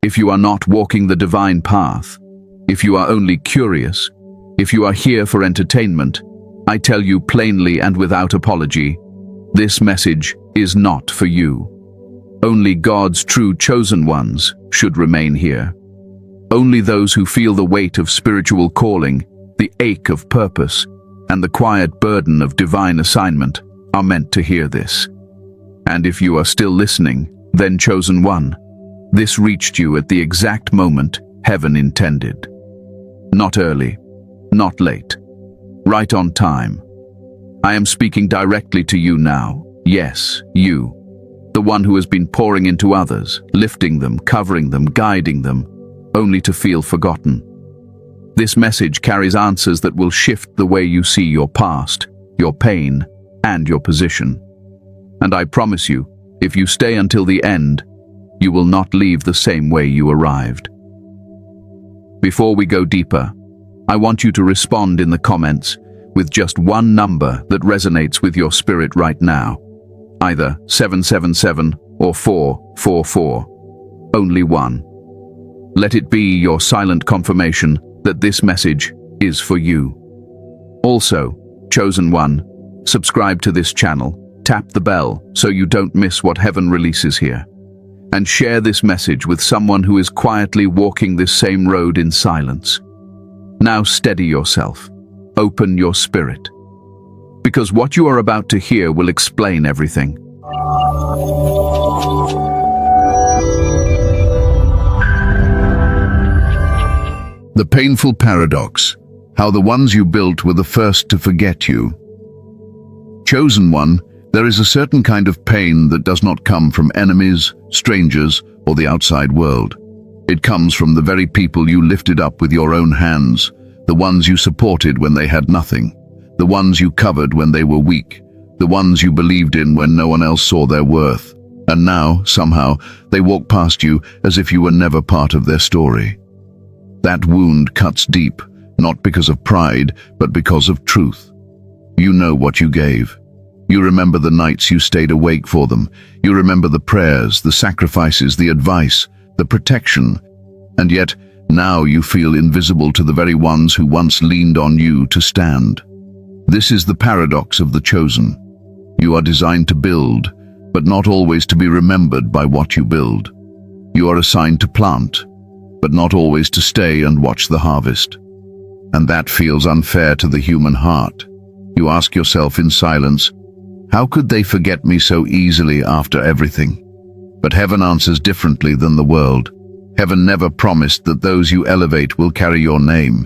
if you are not walking the divine path, if you are only curious, if you are here for entertainment, I tell you plainly and without apology, this message is not for you. Only God's true chosen ones should remain here. Only those who feel the weight of spiritual calling, the ache of purpose, and the quiet burden of divine assignment are meant to hear this. And if you are still listening, then chosen one, this reached you at the exact moment heaven intended. Not early, not late, right on time. I am speaking directly to you now. Yes, you, the one who has been pouring into others, lifting them, covering them, guiding them, only to feel forgotten. This message carries answers that will shift the way you see your past, your pain, and your position. And I promise you, if you stay until the end, you will not leave the same way you arrived. Before we go deeper, I want you to respond in the comments with just one number that resonates with your spirit right now. Either 777 or 444. Only one. Let it be your silent confirmation that this message is for you. Also, chosen one, subscribe to this channel, tap the bell so you don't miss what heaven releases here, and share this message with someone who is quietly walking this same road in silence. Now steady yourself, open your spirit, because what you are about to hear will explain everything. The painful paradox, how the ones you built were the first to forget you. Chosen one, there is a certain kind of pain that does not come from enemies, strangers, or the outside world. It comes from the very people you lifted up with your own hands, the ones you supported when they had nothing, the ones you covered when they were weak, the ones you believed in when no one else saw their worth. And now, somehow, they walk past you as if you were never part of their story. That wound cuts deep, not because of pride, but because of truth. You know what you gave. You remember the nights you stayed awake for them. You remember the prayers, the sacrifices, the advice, the protection. And yet, now you feel invisible to the very ones who once leaned on you to stand. This is the paradox of the chosen. You are designed to build, but not always to be remembered by what you build. You are assigned to plant, but not always to stay and watch the harvest. And that feels unfair to the human heart. You ask yourself in silence, how could they forget me so easily after everything? But heaven answers differently than the world. Heaven never promised that those you elevate will carry your name.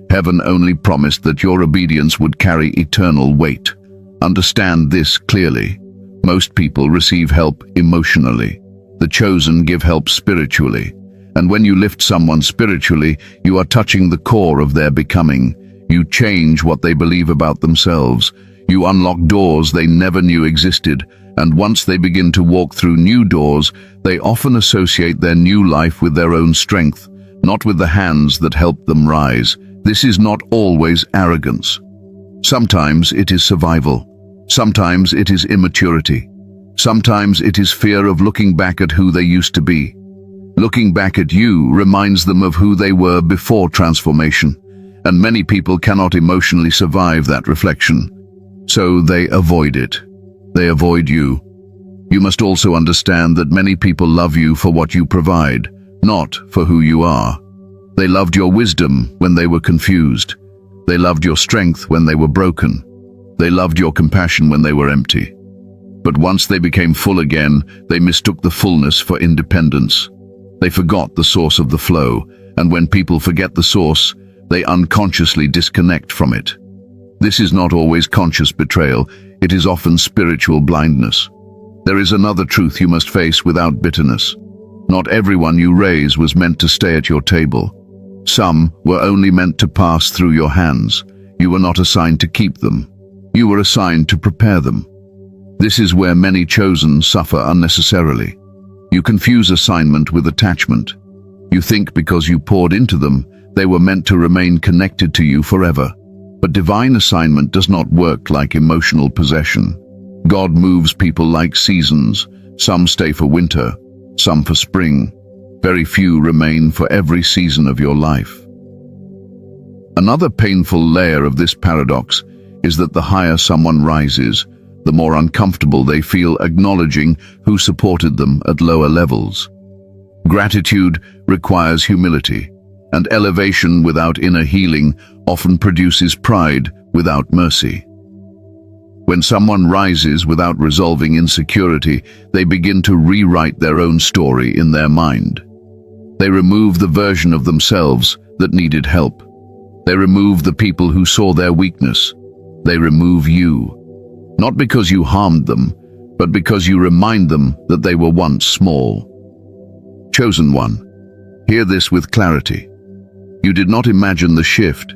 Heaven only promised that your obedience would carry eternal weight. Understand this clearly. Most people receive help emotionally. The chosen give help spiritually. And when you lift someone spiritually, you are touching the core of their becoming. You change what they believe about themselves. You unlock doors they never knew existed. And once they begin to walk through new doors, they often associate their new life with their own strength, not with the hands that helped them rise. This is not always arrogance. Sometimes it is survival. Sometimes it is immaturity. Sometimes it is fear of looking back at who they used to be. Looking back at you reminds them of who they were before transformation, and many people cannot emotionally survive that reflection. So they avoid it. They avoid you. You must also understand that many people love you for what you provide, not for who you are. They loved your wisdom when they were confused. They loved your strength when they were broken. They loved your compassion when they were empty. But once they became full again, they mistook the fullness for independence. They forgot the source of the flow, and when people forget the source, they unconsciously disconnect from it. This is not always conscious betrayal, it is often spiritual blindness. There is another truth you must face without bitterness. Not everyone you raise was meant to stay at your table. Some were only meant to pass through your hands. You were not assigned to keep them. You were assigned to prepare them. This is where many chosen suffer unnecessarily. You confuse assignment with attachment. You think because you poured into them, they were meant to remain connected to you forever. But divine assignment does not work like emotional possession. God moves people like seasons. Some stay for winter, some for spring. Very few remain for every season of your life. Another painful layer of this paradox is that the higher someone rises, the more uncomfortable they feel acknowledging who supported them at lower levels. Gratitude requires humility, and elevation without inner healing often produces pride without mercy. When someone rises without resolving insecurity, they begin to rewrite their own story in their mind. They remove the version of themselves that needed help. They remove the people who saw their weakness. They remove you, not because you harmed them, but because you remind them that they were once small. Chosen one, hear this with clarity. You did not imagine the shift.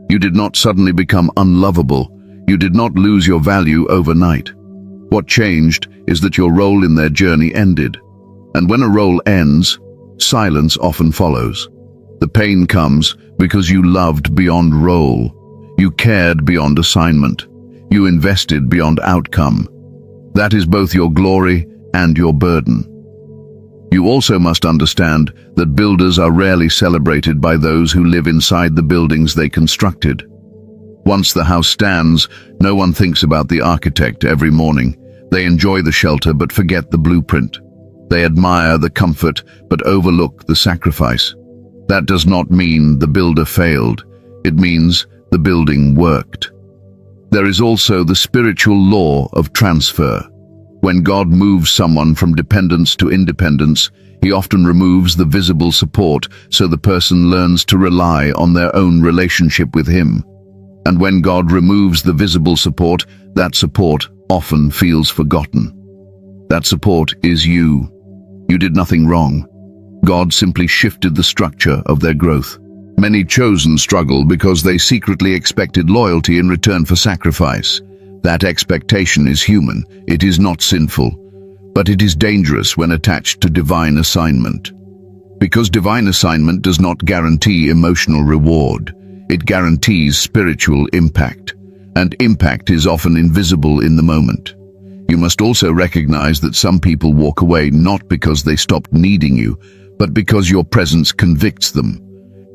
You did not suddenly become unlovable. You did not lose your value overnight. What changed is that your role in their journey ended. And when a role ends, silence often follows. The pain comes because you loved beyond role. You cared beyond assignment. You invested beyond outcome. That is both your glory and your burden. You also must understand that builders are rarely celebrated by those who live inside the buildings they constructed. Once the house stands, no one thinks about the architect every morning. They enjoy the shelter but forget the blueprint. They admire the comfort but overlook the sacrifice. That does not mean the builder failed. It means the building worked. There is also the spiritual law of transfer. When God moves someone from dependence to independence, He often removes the visible support so the person learns to rely on their own relationship with Him. And when God removes the visible support, that support often feels forgotten. That support is you. You did nothing wrong. God simply shifted the structure of their growth. Many chosen struggle because they secretly expected loyalty in return for sacrifice. That expectation is human, it is not sinful, but it is dangerous when attached to divine assignment. Because divine assignment does not guarantee emotional reward, it guarantees spiritual impact, and impact is often invisible in the moment. You must also recognize that some people walk away not because they stopped needing you, but because your presence convicts them.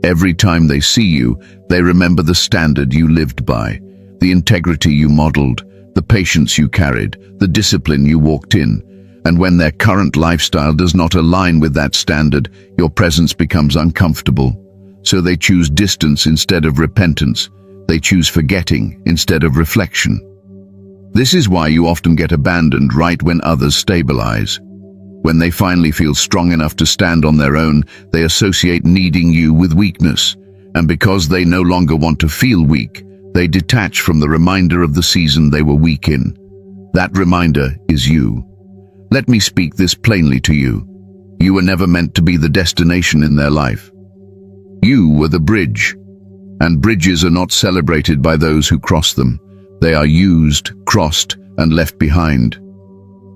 Every time they see you, they remember the standard you lived by, the integrity you modeled, the patience you carried, the discipline you walked in. And when their current lifestyle does not align with that standard, your presence becomes uncomfortable. So they choose distance instead of repentance. They choose forgetting instead of reflection. This is why you often get abandoned right when others stabilize. When they finally feel strong enough to stand on their own, they associate needing you with weakness. And because they no longer want to feel weak, they detach from the reminder of the season they were weak in. That reminder is you. Let me speak this plainly to you. You were never meant to be the destination in their life. You were the bridge. And bridges are not celebrated by those who cross them. They are used, crossed, and left behind.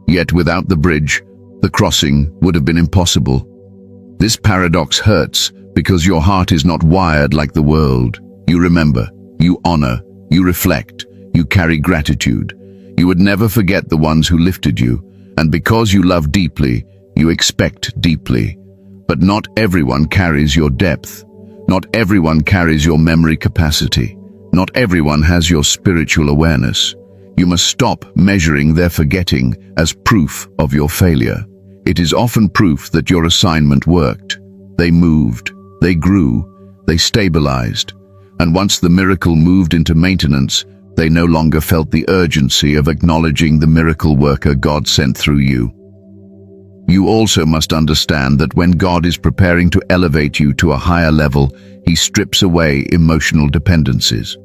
Yet without the bridge, the crossing would have been impossible. This paradox hurts because your heart is not wired like the world. You remember. You honor, you reflect, you carry gratitude. You would never forget the ones who lifted you, and because you love deeply, you expect deeply. But not everyone carries your depth. Not everyone carries your memory capacity. Not everyone has your spiritual awareness. You must stop measuring their forgetting as proof of your failure. It is often proof that your assignment worked. They moved, they grew, they stabilized. And once the miracle moved into maintenance, they no longer felt the urgency of acknowledging the miracle worker God sent through you. You also must understand that when God is preparing to elevate you to a higher level, He strips away emotional dependencies.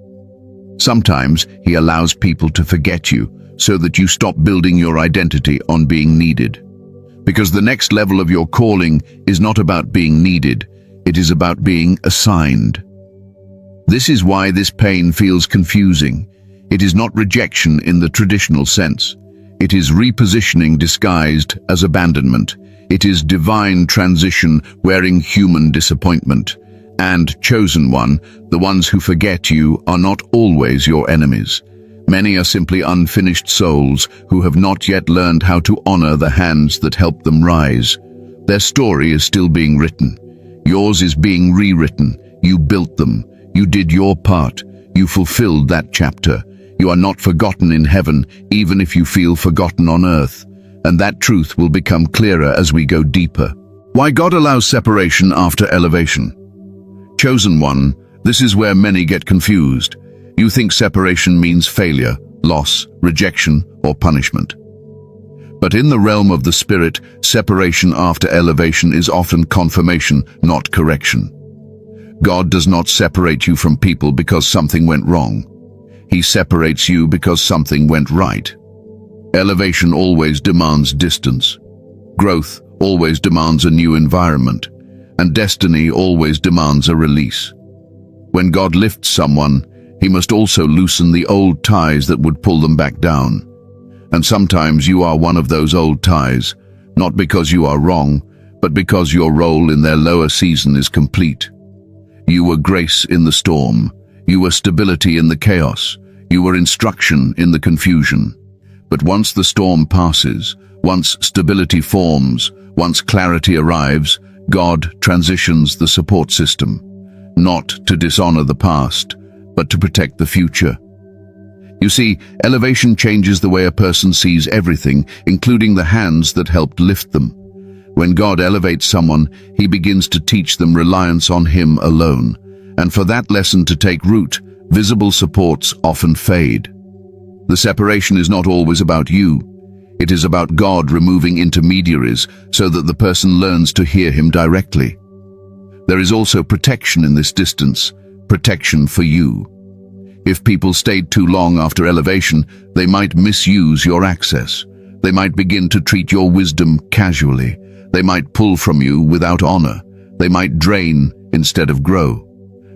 Sometimes He allows people to forget you so that you stop building your identity on being needed. Because the next level of your calling is not about being needed, it is about being assigned. This is why this pain feels confusing. It is not rejection in the traditional sense. It is repositioning disguised as abandonment. It is divine transition wearing human disappointment. And, chosen one, the ones who forget you are not always your enemies. Many are simply unfinished souls who have not yet learned how to honor the hands that helped them rise. Their story is still being written. Yours is being rewritten. You built them. You did your part. You fulfilled that chapter. You are not forgotten in heaven, even if you feel forgotten on earth. And that truth will become clearer as we go deeper. Why God allows separation after elevation. Chosen one, this is where many get confused. You think separation means failure, loss, rejection, or punishment. But in the realm of the spirit, separation after elevation is often confirmation, not correction. God does not separate you from people because something went wrong. He separates you because something went right. Elevation always demands distance. Growth always demands a new environment. And destiny always demands a release. When God lifts someone, He must also loosen the old ties that would pull them back down. And sometimes you are one of those old ties, not because you are wrong, but because your role in their lower season is complete. You were grace in the storm. You were stability in the chaos. You were instruction in the confusion. But once the storm passes, once stability forms, once clarity arrives, God transitions the support system, not to dishonor the past, but to protect the future. You see, elevation changes the way a person sees everything, including the hands that helped lift them. When God elevates someone, He begins to teach them reliance on Him alone. And for that lesson to take root, visible supports often fade. The separation is not always about you. It is about God removing intermediaries so that the person learns to hear Him directly. There is also protection in this distance, protection for you. If people stayed too long after elevation, they might misuse your access. They might begin to treat your wisdom casually. They might pull from you without honor. They might drain instead of grow.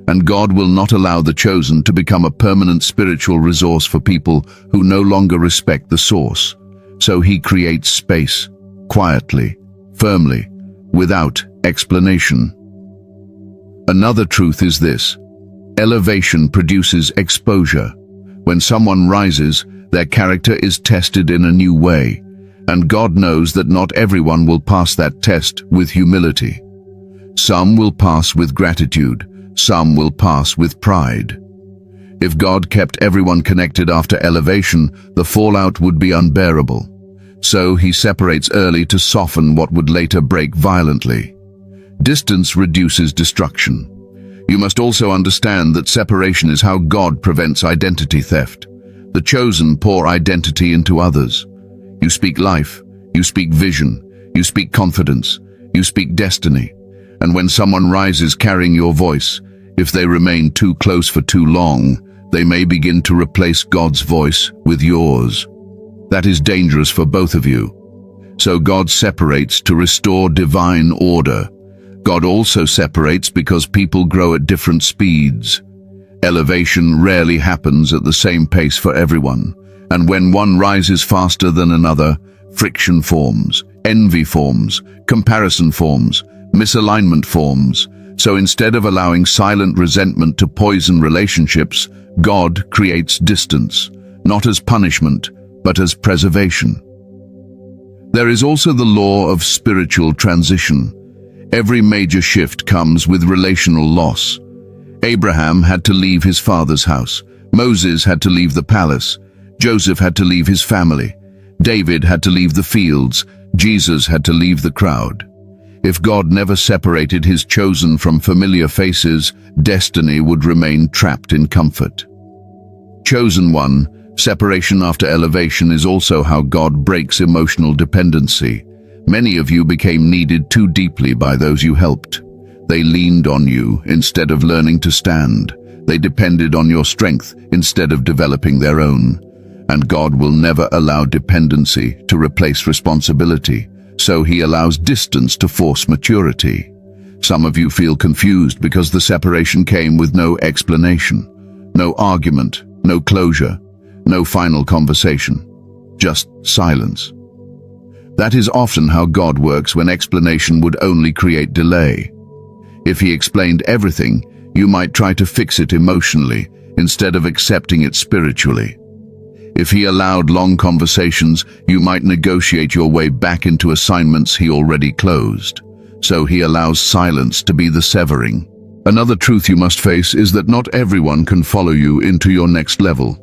And God will not allow the chosen to become a permanent spiritual resource for people who no longer respect the source. So He creates space, quietly, firmly, without explanation. Another truth is this: elevation produces exposure. When someone rises, their character is tested in a new way, and God knows that not everyone will pass that test with humility. Some will pass with gratitude, some will pass with pride. If God kept everyone connected after elevation, the fallout would be unbearable. So He separates early to soften what would later break violently. Distance reduces destruction. You must also understand that separation is how God prevents identity theft. The chosen pour identity into others. You speak life, you speak vision, you speak confidence, you speak destiny. And when someone rises carrying your voice, if they remain too close for too long, they may begin to replace God's voice with yours. That is dangerous for both of you. So God separates to restore divine order. God also separates because people grow at different speeds. Elevation rarely happens at the same pace for everyone, and when one rises faster than another, friction forms, envy forms, comparison forms, misalignment forms. So instead of allowing silent resentment to poison relationships, God creates distance, not as punishment, but as preservation. There is also the law of spiritual transition. Every major shift comes with relational loss. Abraham had to leave his father's house. Moses had to leave the palace. Joseph had to leave his family. David had to leave the fields. Jesus had to leave the crowd. If God never separated His chosen from familiar faces, destiny would remain trapped in comfort. Chosen one, separation after elevation is also how God breaks emotional dependency. Many of you became needed too deeply by those you helped. They leaned on you instead of learning to stand. They depended on your strength instead of developing their own. And God will never allow dependency to replace responsibility. So He allows distance to force maturity. Some of you feel confused because the separation came with no explanation, no argument, no closure, no final conversation, just silence. That is often how God works when explanation would only create delay. If He explained everything, you might try to fix it emotionally instead of accepting it spiritually. If he allowed long conversations, you might negotiate your way back into assignments he already closed. So he allows silence to be the severing. Another truth you must face is that not everyone can follow you into your next level.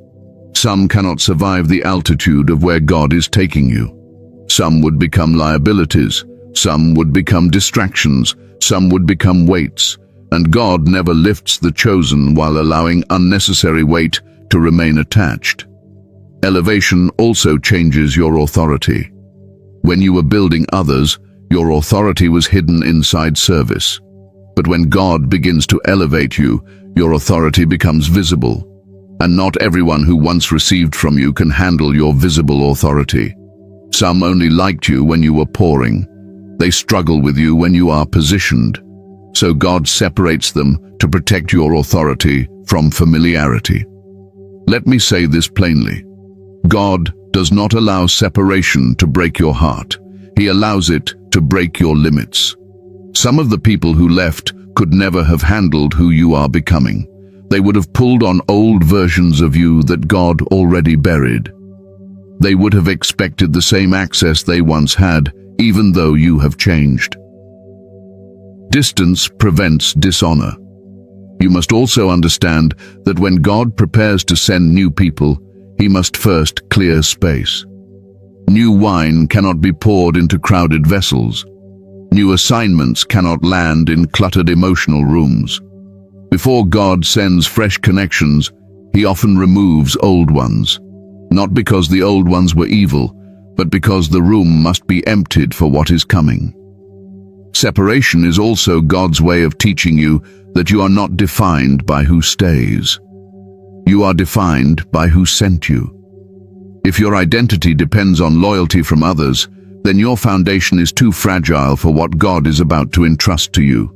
Some cannot survive the altitude of where God is taking you. Some would become liabilities, some would become distractions, some would become weights, and God never lifts the chosen while allowing unnecessary weight to remain attached. Elevation also changes your authority. When you were building others, your authority was hidden inside service. But when God begins to elevate you, your authority becomes visible. And not everyone who once received from you can handle your visible authority. Some only liked you when you were pouring. They struggle with you when you are positioned. So God separates them to protect your authority from familiarity. Let me say this plainly. God does not allow separation to break your heart. He allows it to break your limits. Some of the people who left could never have handled who you are becoming. They would have pulled on old versions of you that God already buried. They would have expected the same access they once had, even though you have changed. Distance prevents dishonor. You must also understand that when God prepares to send new people, he must first clear space. New wine cannot be poured into crowded vessels. New assignments cannot land in cluttered emotional rooms. Before God sends fresh connections, he often removes old ones. Not because the old ones were evil, but because the room must be emptied for what is coming. Separation is also God's way of teaching you that you are not defined by who stays. You are defined by who sent you. If your identity depends on loyalty from others, then your foundation is too fragile for what God is about to entrust to you.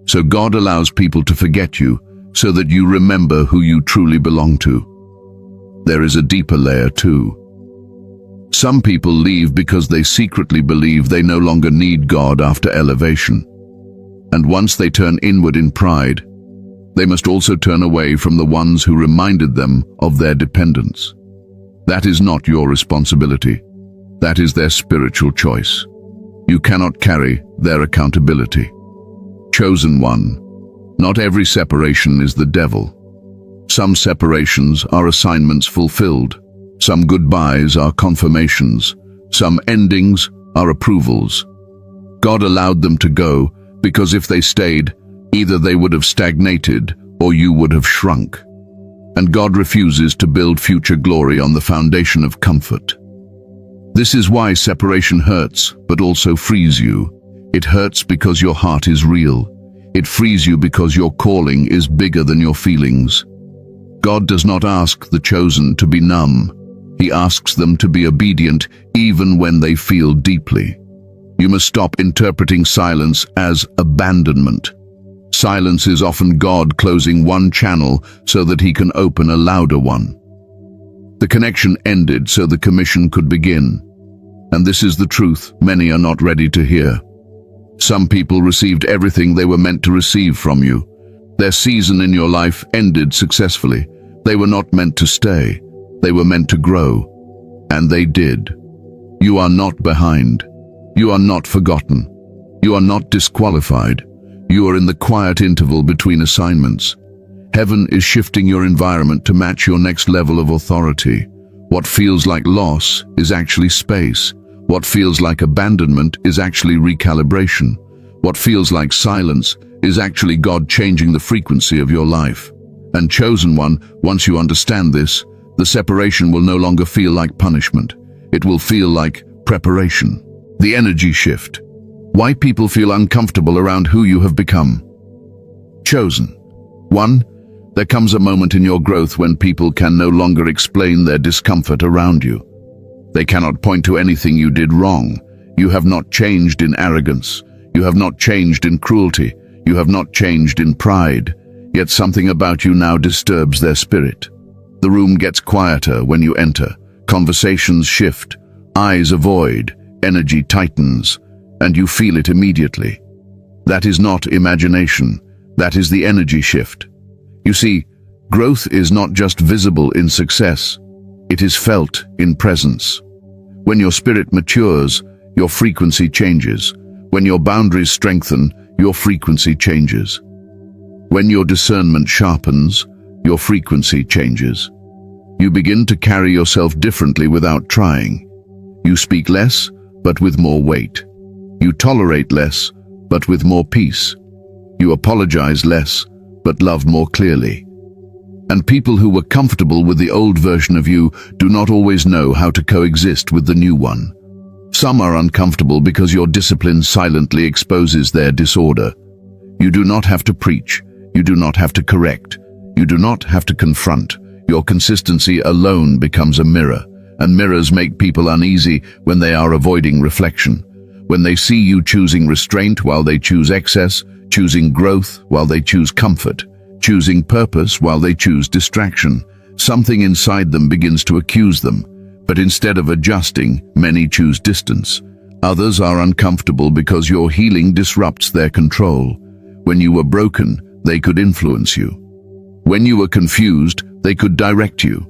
So God allows people to forget you so that you remember who you truly belong to. There is a deeper layer too. Some people leave because they secretly believe they no longer need God after elevation. And once they turn inward in pride, they must also turn away from the ones who reminded them of their dependence. That is not your responsibility. That is their spiritual choice. You cannot carry their accountability. Chosen one, not every separation is the devil. Some separations are assignments fulfilled. Some goodbyes are confirmations. Some endings are approvals. God allowed them to go because if they stayed, either they would have stagnated or you would have shrunk. And God refuses to build future glory on the foundation of comfort. This is why separation hurts, but also frees you. It hurts because your heart is real. It frees you because your calling is bigger than your feelings. God does not ask the chosen to be numb. He asks them to be obedient even when they feel deeply. You must stop interpreting silence as abandonment. Silence is often God closing one channel so that he can open a louder one. The connection ended so the commission could begin. And this is the truth many are not ready to hear. Some people received everything they were meant to receive from you. Their season in your life ended successfully. They were not meant to stay. They were meant to grow. And they did. You are not behind. You are not forgotten. You are not disqualified. You are in the quiet interval between assignments. Heaven is shifting your environment to match your next level of authority. What feels like loss is actually space. What feels like abandonment is actually recalibration. What feels like silence is actually God changing the frequency of your life. And chosen one, once you understand this, the separation will no longer feel like punishment. It will feel like preparation. The energy shift. Why people feel uncomfortable around who you have become. Chosen. 1. There comes a moment in your growth when people can no longer explain their discomfort around you. They cannot point to anything you did wrong. You have not changed in arrogance. You have not changed in cruelty. You have not changed in pride. Yet something about you now disturbs their spirit. The room gets quieter when you enter. Conversations shift. Eyes avoid. Energy tightens. And you feel it immediately. That is not imagination. That is the energy shift. You see, growth is not just visible in success. It is felt in presence. When your spirit matures, your frequency changes. When your boundaries strengthen, your frequency changes. When your discernment sharpens, your frequency changes. You begin to carry yourself differently without trying. You speak less, but with more weight. You tolerate less, but with more peace. You apologize less, but love more clearly. And people who were comfortable with the old version of you do not always know how to coexist with the new one. Some are uncomfortable because your discipline silently exposes their disorder. You do not have to preach. You do not have to correct. You do not have to confront. Your consistency alone becomes a mirror, and mirrors make people uneasy when they are avoiding reflection. When they see you choosing restraint while they choose excess, choosing growth while they choose comfort, choosing purpose while they choose distraction, something inside them begins to accuse them. But instead of adjusting, many choose distance. Others are uncomfortable because your healing disrupts their control. When you were broken, they could influence you. When you were confused, they could direct you.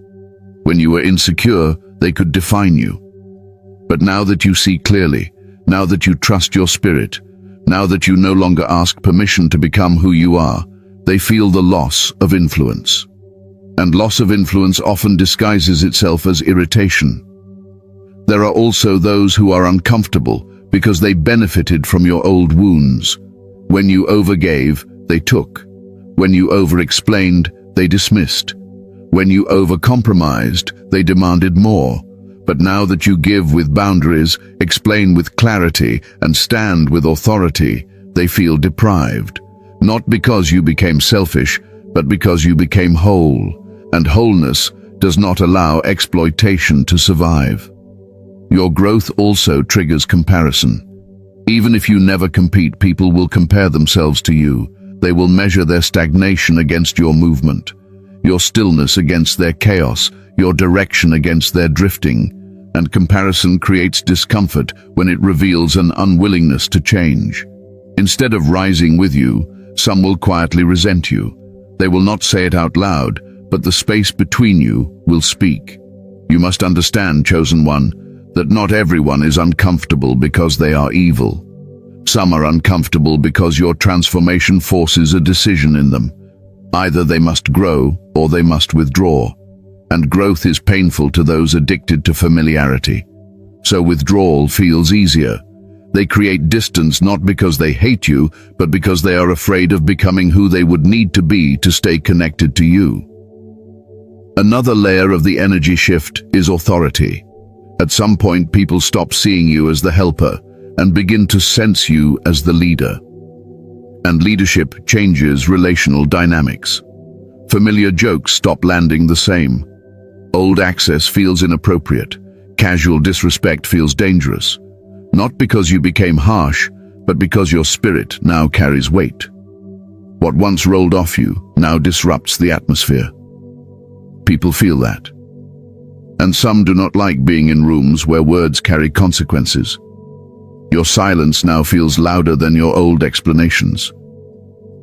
When you were insecure, they could define you. But now that you see clearly, now that you trust your spirit, now that you no longer ask permission to become who you are, they feel the loss of influence. And loss of influence often disguises itself as irritation. There are also those who are uncomfortable because they benefited from your old wounds. When you overgave, they took. When you over-explained, they dismissed. When you over-compromised, they demanded more. But now that you give with boundaries, explain with clarity, and stand with authority, they feel deprived. Not because you became selfish, but because you became whole. And wholeness does not allow exploitation to survive. Your growth also triggers comparison. Even if you never compete, people will compare themselves to you. They will measure their stagnation against your movement, your stillness against their chaos, your direction against their drifting. And comparison creates discomfort when it reveals an unwillingness to change. Instead of rising with you, some will quietly resent you. They will not say it out loud, but the space between you will speak. You must understand, chosen one, that not everyone is uncomfortable because they are evil. Some are uncomfortable because your transformation forces a decision in them. Either they must grow or they must withdraw. And growth is painful to those addicted to familiarity. So withdrawal feels easier. They create distance not because they hate you, but because they are afraid of becoming who they would need to be to stay connected to you. Another layer of the energy shift is authority. At some point, people stop seeing you as the helper and begin to sense you as the leader. And leadership changes relational dynamics. Familiar jokes stop landing the same. Old access feels inappropriate. Casual disrespect feels dangerous. Not because you became harsh, but because your spirit now carries weight. What once rolled off you now disrupts the atmosphere. People feel that. And some do not like being in rooms where words carry consequences. Your silence now feels louder than your old explanations.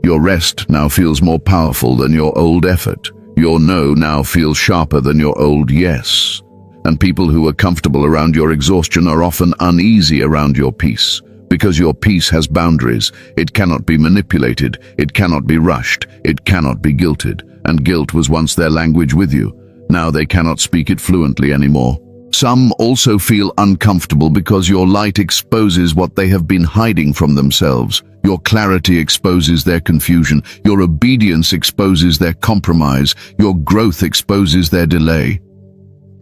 Your rest now feels more powerful than your old effort. Your no now feels sharper than your old yes. And people who are comfortable around your exhaustion are often uneasy around your peace. Because your peace has boundaries. It cannot be manipulated. It cannot be rushed. It cannot be guilted. And guilt was once their language with you. Now they cannot speak it fluently anymore. Some also feel uncomfortable because your light exposes what they have been hiding from themselves. Your clarity exposes their confusion. Your obedience exposes their compromise. Your growth exposes their delay.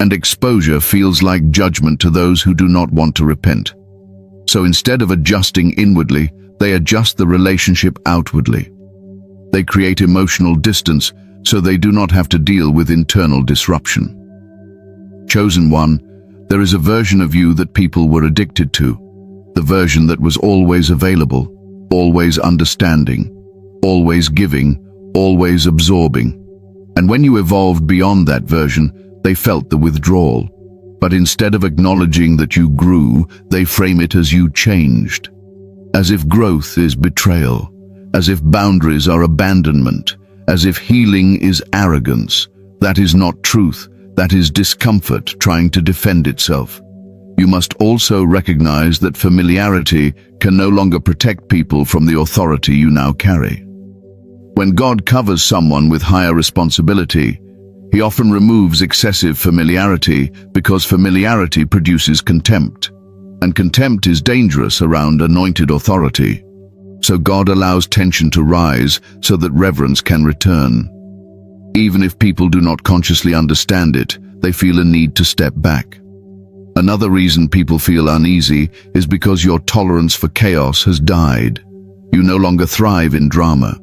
And exposure feels like judgment to those who do not want to repent. So instead of adjusting inwardly, they adjust the relationship outwardly. They create emotional distance so they do not have to deal with internal disruption. Chosen one, there is a version of you that people were addicted to. The version that was always available, always understanding, always giving, always absorbing. And when you evolved beyond that version, they felt the withdrawal. But instead of acknowledging that you grew, they frame it as you changed. As if growth is betrayal, as if boundaries are abandonment, as if healing is arrogance. That is not truth. That is discomfort trying to defend itself. You must also recognize that familiarity can no longer protect people from the authority you now carry. When God covers someone with higher responsibility, He often removes excessive familiarity because familiarity produces contempt, and contempt is dangerous around anointed authority. So God allows tension to rise so that reverence can return. Even if people do not consciously understand it, they feel a need to step back. Another reason people feel uneasy is because your tolerance for chaos has died. You no longer thrive in drama.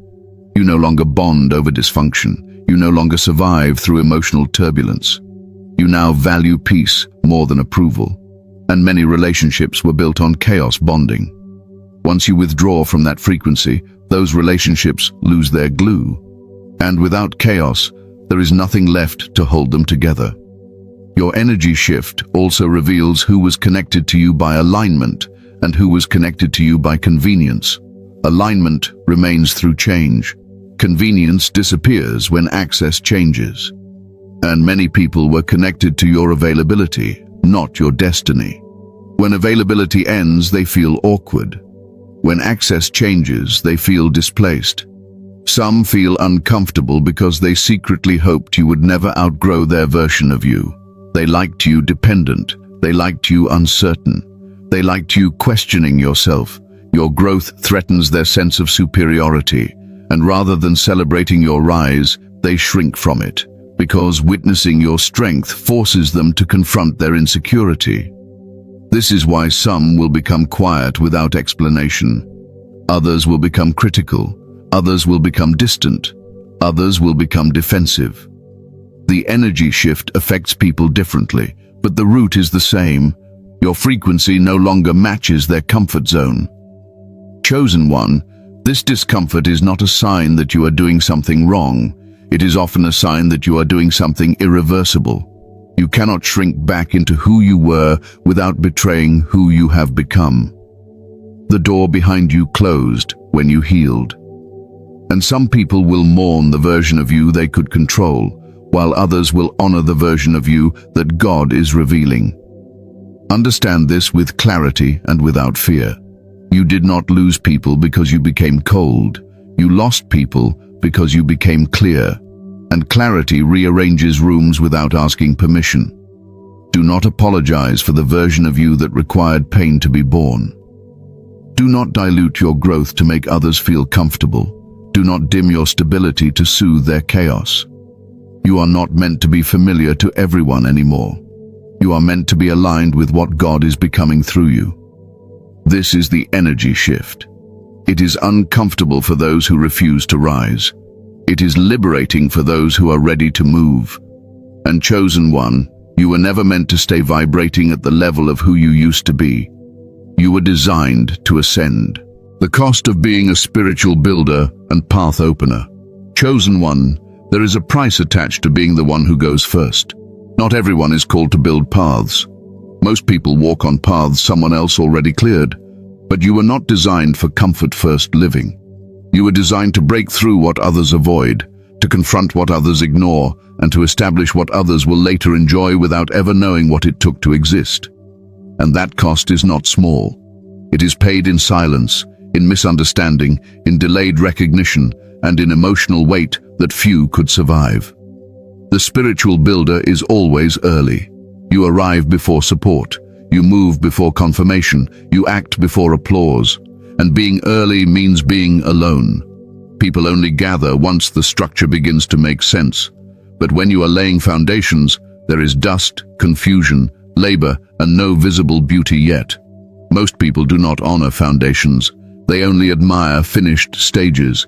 You no longer bond over dysfunction. You no longer survive through emotional turbulence. You now value peace more than approval. And many relationships were built on chaos bonding. Once you withdraw from that frequency, those relationships lose their glue. And without chaos, there is nothing left to hold them together. Your energy shift also reveals who was connected to you by alignment and who was connected to you by convenience. Alignment remains through change. Convenience disappears when access changes. And many people were connected to your availability, not your destiny. When availability ends, they feel awkward. When access changes, they feel displaced. Some feel uncomfortable because they secretly hoped you would never outgrow their version of you. They liked you dependent. They liked you uncertain. They liked you questioning yourself. Your growth threatens their sense of superiority. And rather than celebrating your rise, they shrink from it, because witnessing your strength forces them to confront their insecurity. This is why some will become quiet without explanation. Others will become critical. Others will become distant. Others will become defensive. The energy shift affects people differently, but the root is the same. Your frequency no longer matches their comfort zone. Chosen one, this discomfort is not a sign that you are doing something wrong. It is often a sign that you are doing something irreversible. You cannot shrink back into who you were without betraying who you have become. The door behind you closed when you healed. And some people will mourn the version of you they could control, while others will honor the version of you that God is revealing. Understand this with clarity and without fear. You did not lose people because you became cold. You lost people because you became clear. And clarity rearranges rooms without asking permission. Do not apologize for the version of you that required pain to be born. Do not dilute your growth to make others feel comfortable. Do not dim your stability to soothe their chaos. You are not meant to be familiar to everyone anymore. You are meant to be aligned with what God is becoming through you. This is the energy shift. It is uncomfortable for those who refuse to rise. It is liberating for those who are ready to move. And chosen one, you were never meant to stay vibrating at the level of who you used to be. You were designed to ascend. The cost of being a spiritual builder and path opener. Chosen one, there is a price attached to being the one who goes first. Not everyone is called to build paths. Most people walk on paths someone else already cleared, but you were not designed for comfort-first living. You were designed to break through what others avoid, to confront what others ignore, and to establish what others will later enjoy without ever knowing what it took to exist. And that cost is not small. It is paid in silence, in misunderstanding, in delayed recognition, and in emotional weight that few could survive. The spiritual builder is always early. You arrive before support. You move before confirmation. You act before applause. And being early means being alone. People only gather once the structure begins to make sense. But when you are laying foundations, there is dust, confusion, labor, and no visible beauty yet. Most people do not honor foundations. They only admire finished stages.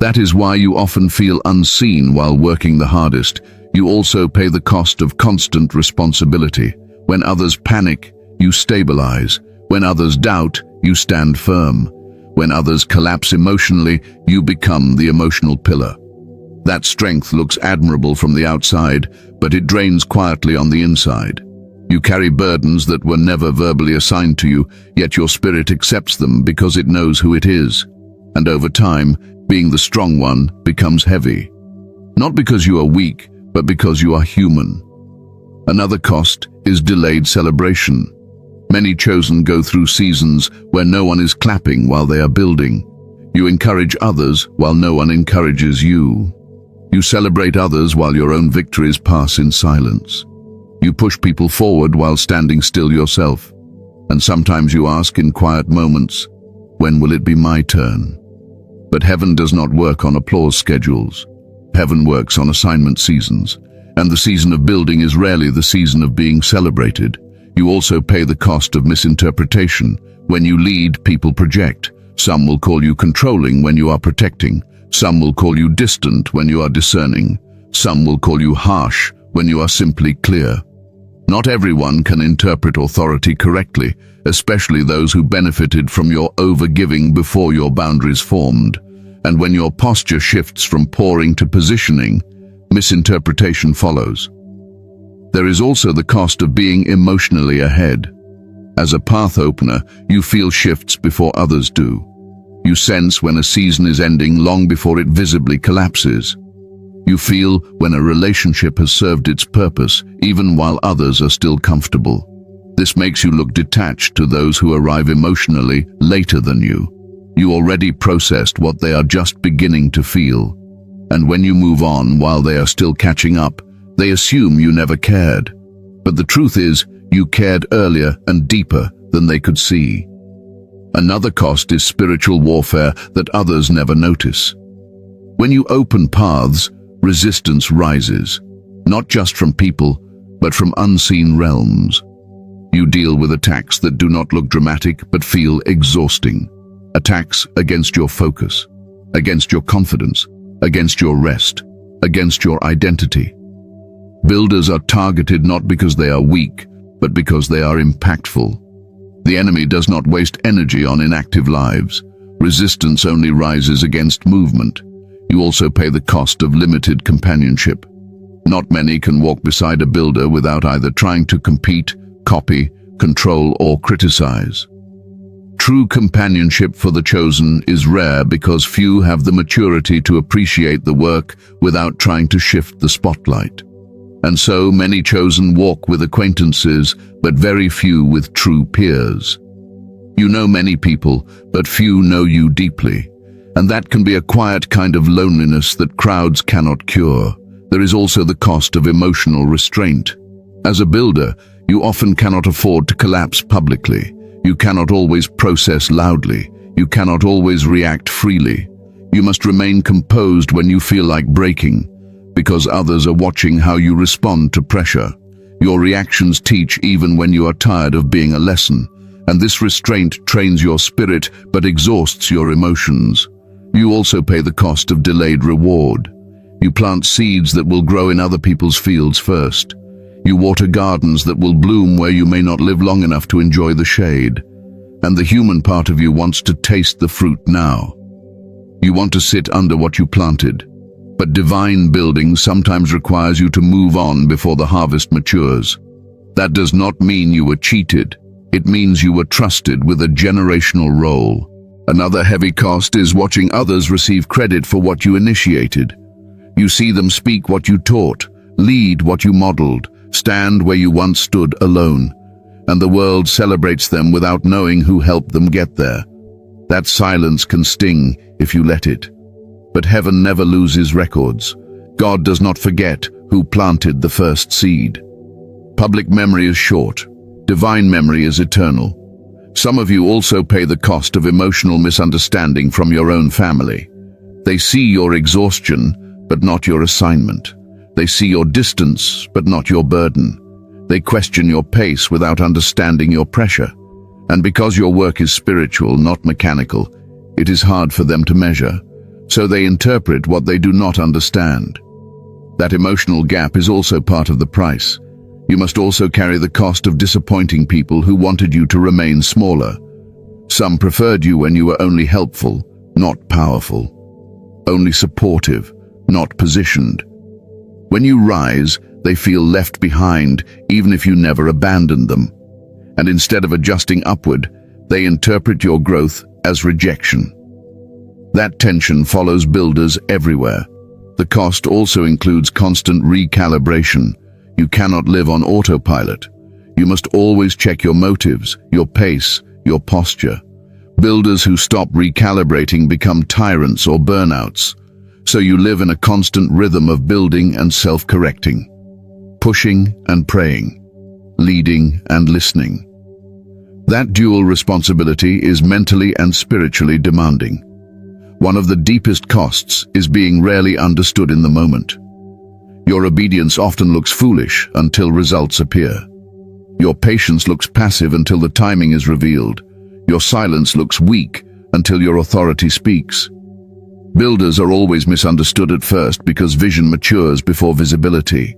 That is why you often feel unseen while working the hardest. You also pay the cost of constant responsibility. When others panic, you stabilize. When others doubt, you stand firm. When others collapse emotionally, you become the emotional pillar. That strength looks admirable from the outside, but it drains quietly on the inside. You carry burdens that were never verbally assigned to you, yet your spirit accepts them because it knows who it is. And over time, being the strong one becomes heavy. Not because you are weak, but because you are human. Another cost is delayed celebration. Many chosen go through seasons where no one is clapping while they are building. You encourage others while no one encourages you. You celebrate others while your own victories pass in silence. You push people forward while standing still yourself. And sometimes you ask in quiet moments, when will it be my turn? But heaven does not work on applause schedules. Heaven works on assignment seasons. And the season of building is rarely the season of being celebrated. You also pay the cost of misinterpretation. When you lead, people project. Some will call you controlling when you are protecting. Some will call you distant when you are discerning. Some will call you harsh when you are simply clear. Not everyone can interpret authority correctly, especially those who benefited from your overgiving before your boundaries formed. And when your posture shifts from pouring to positioning, misinterpretation follows. There is also the cost of being emotionally ahead. As a path opener, you feel shifts before others do. You sense when a season is ending long before it visibly collapses. You feel when a relationship has served its purpose, even while others are still comfortable. This makes you look detached to those who arrive emotionally later than you. You already processed what they are just beginning to feel. And when you move on while they are still catching up, they assume you never cared. But the truth is, you cared earlier and deeper than they could see. Another cost is spiritual warfare that others never notice. When you open paths, resistance rises, not just from people, but from unseen realms. You deal with attacks that do not look dramatic but feel exhausting. Attacks against your focus, against your confidence, against your rest, against your identity. Builders are targeted not because they are weak, but because they are impactful. The enemy does not waste energy on inactive lives. Resistance only rises against movement. You also pay the cost of limited companionship. Not many can walk beside a builder without either trying to compete, copy, control, or criticize. True companionship for the chosen is rare because few have the maturity to appreciate the work without trying to shift the spotlight. And so many chosen walk with acquaintances, but very few with true peers. You know many people, but few know you deeply. And that can be a quiet kind of loneliness that crowds cannot cure. There is also the cost of emotional restraint. As a builder, you often cannot afford to collapse publicly. You cannot always process loudly. You cannot always react freely. You must remain composed when you feel like breaking, because others are watching how you respond to pressure. Your reactions teach even when you are tired of being a lesson, and this restraint trains your spirit but exhausts your emotions. You also pay the cost of delayed reward. You plant seeds that will grow in other people's fields first. You water gardens that will bloom where you may not live long enough to enjoy the shade. And the human part of you wants to taste the fruit now. You want to sit under what you planted. But divine building sometimes requires you to move on before the harvest matures. That does not mean you were cheated. It means you were trusted with a generational role. Another heavy cost is watching others receive credit for what you initiated. You see them speak what you taught, lead what you modeled, stand where you once stood alone, and the world celebrates them without knowing who helped them get there. That silence can sting if you let it. But heaven never loses records. God does not forget who planted the first seed. Public memory is short. Divine memory is eternal. Some of you also pay the cost of emotional misunderstanding from your own family. They see your exhaustion, but not your assignment. They see your distance, but not your burden. They question your pace without understanding your pressure. And because your work is spiritual, not mechanical, it is hard for them to measure. So they interpret what they do not understand. That emotional gap is also part of the price. You must also carry the cost of disappointing people who wanted you to remain smaller. Some preferred you when you were only helpful, not powerful. Only supportive, not positioned. When you rise, they feel left behind, even if you never abandoned them. And instead of adjusting upward, they interpret your growth as rejection. That tension follows builders everywhere. The cost also includes constant recalibration. You cannot live on autopilot. You must always check your motives, your pace, your posture. Builders who stop recalibrating become tyrants or burnouts. So you live in a constant rhythm of building and self-correcting, pushing and praying, leading and listening. That dual responsibility is mentally and spiritually demanding. One of the deepest costs is being rarely understood in the moment. Your obedience often looks foolish until results appear. Your patience looks passive until the timing is revealed. Your silence looks weak until your authority speaks. Builders are always misunderstood at first because vision matures before visibility.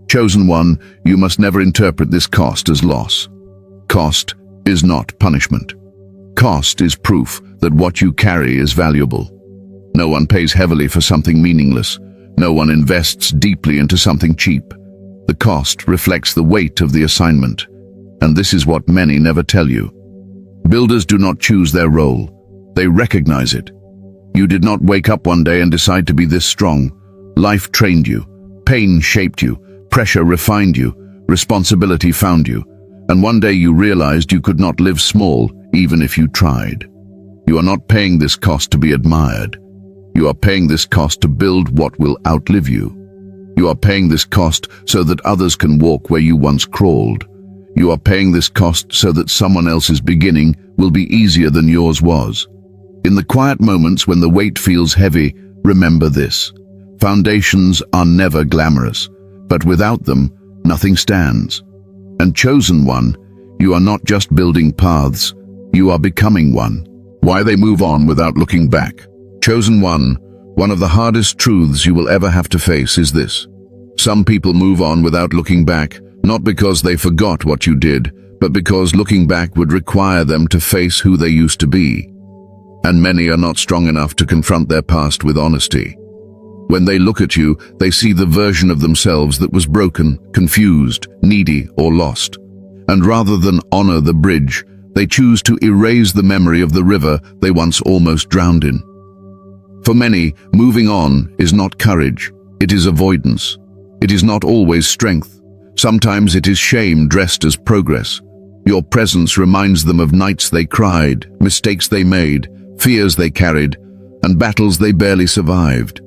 Chosen one, you must never interpret this cost as loss. Cost is not punishment. Cost is proof that what you carry is valuable. No one pays heavily for something meaningless. No one invests deeply into something cheap. The cost reflects the weight of the assignment, and this is what many never tell you. Builders do not choose their role. They recognize it. You did not wake up one day and decide to be this strong. Life trained you. Pain shaped you. Pressure refined you. Responsibility found you. And one day you realized you could not live small, even if you tried. You are not paying this cost to be admired. You are paying this cost to build what will outlive you. You are paying this cost so that others can walk where you once crawled. You are paying this cost so that someone else's beginning will be easier than yours was. In the quiet moments when the weight feels heavy, remember this. Foundations are never glamorous, but without them, nothing stands. And chosen one, you are not just building paths, you are becoming one. Why they move on without looking back. Chosen one of the hardest truths you will ever have to face is this. Some people move on without looking back, not because they forgot what you did, but because looking back would require them to face who they used to be. And many are not strong enough to confront their past with honesty. When they look at you, they see the version of themselves that was broken, confused, needy, or lost. And rather than honor the bridge, they choose to erase the memory of the river they once almost drowned in. For many, moving on is not courage, it is avoidance. It is not always strength. Sometimes it is shame dressed as progress. Your presence reminds them of nights they cried, mistakes they made, fears they carried, and battles they barely survived.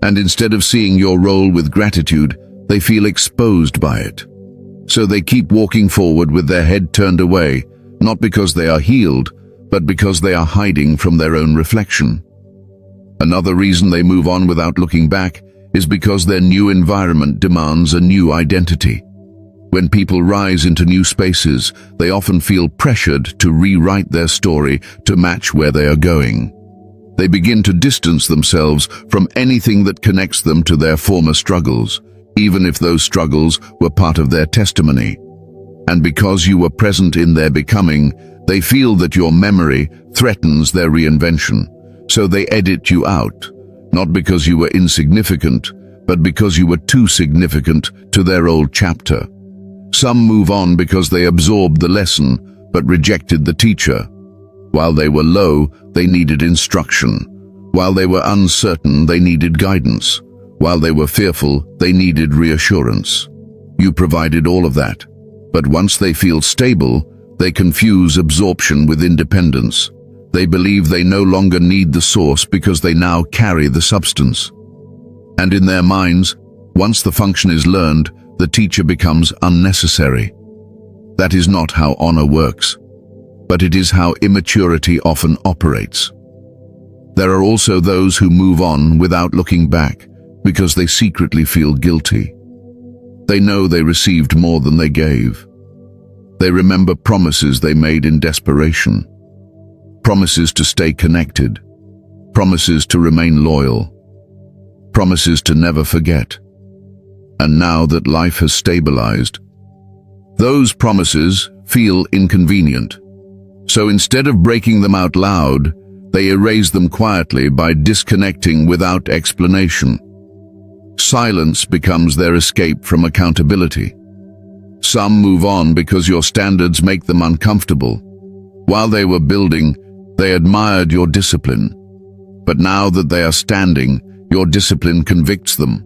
And instead of seeing your role with gratitude, they feel exposed by it. So they keep walking forward with their head turned away, not because they are healed, but because they are hiding from their own reflection. Another reason they move on without looking back is because their new environment demands a new identity. When people rise into new spaces, they often feel pressured to rewrite their story to match where they are going. They begin to distance themselves from anything that connects them to their former struggles, even if those struggles were part of their testimony. And because you were present in their becoming, they feel that your memory threatens their reinvention. So they edit you out, not because you were insignificant, but because you were too significant to their old chapter. Some move on because they absorbed the lesson, but rejected the teacher. While they were low, they needed instruction. While they were uncertain, they needed guidance. While they were fearful, they needed reassurance. You provided all of that. But once they feel stable, they confuse absorption with independence. They believe they no longer need the source because they now carry the substance. And in their minds, once the function is learned, the teacher becomes unnecessary. That is not how honor works, but it is how immaturity often operates. There are also those who move on without looking back because they secretly feel guilty. They know they received more than they gave. They remember promises they made in desperation. Promises to stay connected. Promises to remain loyal. Promises to never forget. And now that life has stabilized, those promises feel inconvenient. So instead of breaking them out loud, they erase them quietly by disconnecting without explanation. Silence becomes their escape from accountability. Some move on because your standards make them uncomfortable. While they were building, they admired your discipline. But now that they are standing, your discipline convicts them.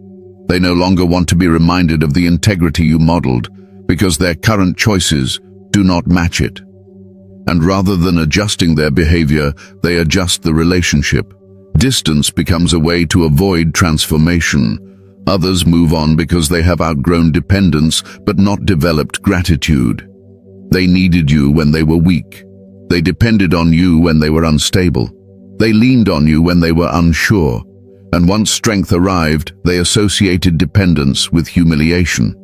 They no longer want to be reminded of the integrity you modeled because their current choices do not match it. And rather than adjusting their behavior, they adjust the relationship. Distance becomes a way to avoid transformation. Others move on because they have outgrown dependence but not developed gratitude. They needed you when they were weak. They depended on you when they were unstable. They leaned on you when they were unsure. And once strength arrived, they associated dependence with humiliation.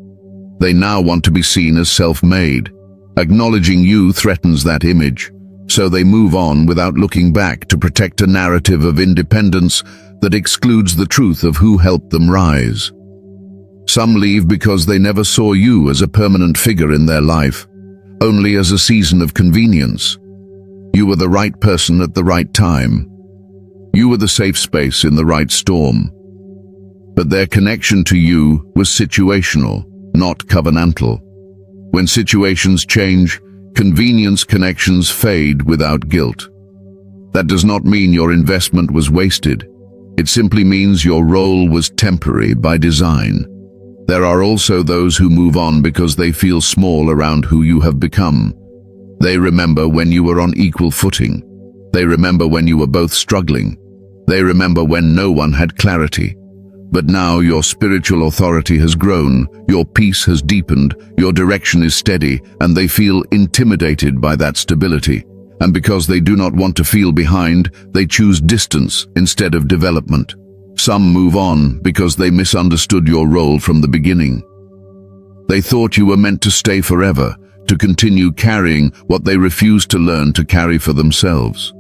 They now want to be seen as self-made. Acknowledging you threatens that image, so they move on without looking back to protect a narrative of independence that excludes the truth of who helped them rise. Some leave because they never saw you as a permanent figure in their life, only as a season of convenience. You were the right person at the right time. You were the safe space in the right storm. But their connection to you was situational, not covenantal. When situations change, convenience connections fade without guilt. That does not mean your investment was wasted. It simply means your role was temporary by design. There are also those who move on because they feel small around who you have become. They remember when you were on equal footing. They remember when you were both struggling. They remember when no one had clarity. But now your spiritual authority has grown, your peace has deepened, your direction is steady, and they feel intimidated by that stability. And because they do not want to feel behind, they choose distance instead of development. Some move on because they misunderstood your role from the beginning. They thought you were meant to stay forever, to continue carrying what they refused to learn to carry for themselves.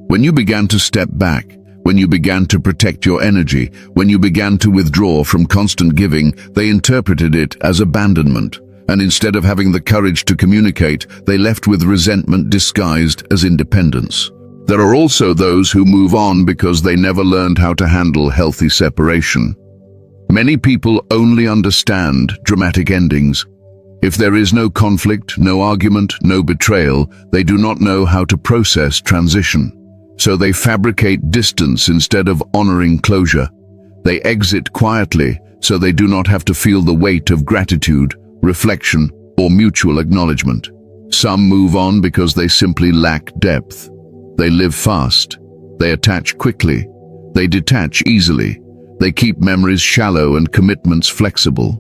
When you began to step back, when you began to protect your energy, when you began to withdraw from constant giving, they interpreted it as abandonment. And instead of having the courage to communicate, they left with resentment disguised as independence. There are also those who move on because they never learned how to handle healthy separation. Many people only understand dramatic endings. If there is no conflict, no argument, no betrayal, they do not know how to process transition. So they fabricate distance instead of honoring closure. They exit quietly so they do not have to feel the weight of gratitude, reflection, or mutual acknowledgement. Some move on because they simply lack depth. They live fast. They attach quickly. They detach easily. They keep memories shallow and commitments flexible.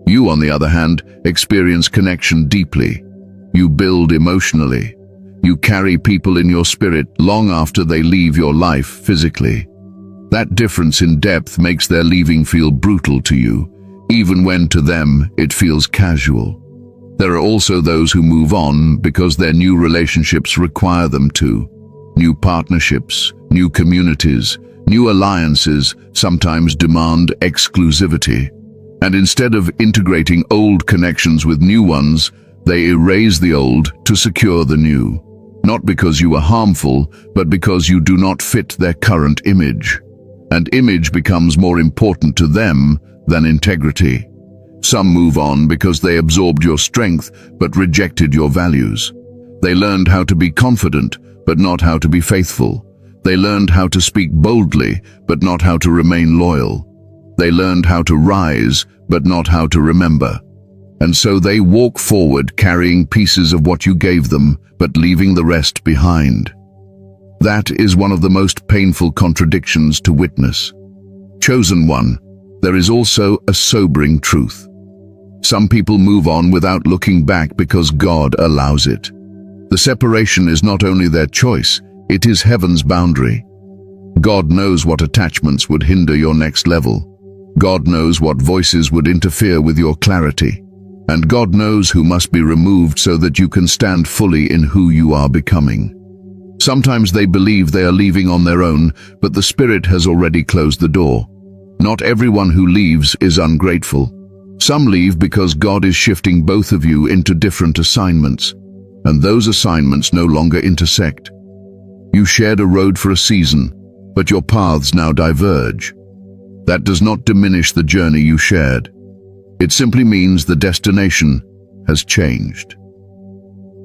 You, on the other hand, experience connection deeply. You build emotionally. You carry people in your spirit long after they leave your life physically. That difference in depth makes their leaving feel brutal to you, even when to them it feels casual. There are also those who move on because their new relationships require them to. New partnerships, new communities, new alliances sometimes demand exclusivity. And instead of integrating old connections with new ones, they erase the old to secure the new. Not because you are harmful, but because you do not fit their current image. And image becomes more important to them than integrity. Some move on because they absorbed your strength but rejected your values. They learned how to be confident but not how to be faithful. They learned how to speak boldly but not how to remain loyal. They learned how to rise but not how to remember. And so they walk forward carrying pieces of what you gave them, but leaving the rest behind. That is one of the most painful contradictions to witness. Chosen one, there is also a sobering truth. Some people move on without looking back because God allows it. The separation is not only their choice, it is heaven's boundary. God knows what attachments would hinder your next level. God knows what voices would interfere with your clarity. And God knows who must be removed so that you can stand fully in who you are becoming. Sometimes they believe they are leaving on their own, but the Spirit has already closed the door. Not everyone who leaves is ungrateful. Some leave because God is shifting both of you into different assignments, and those assignments no longer intersect. You shared a road for a season, but your paths now diverge. That does not diminish the journey you shared. It simply means the destination has changed.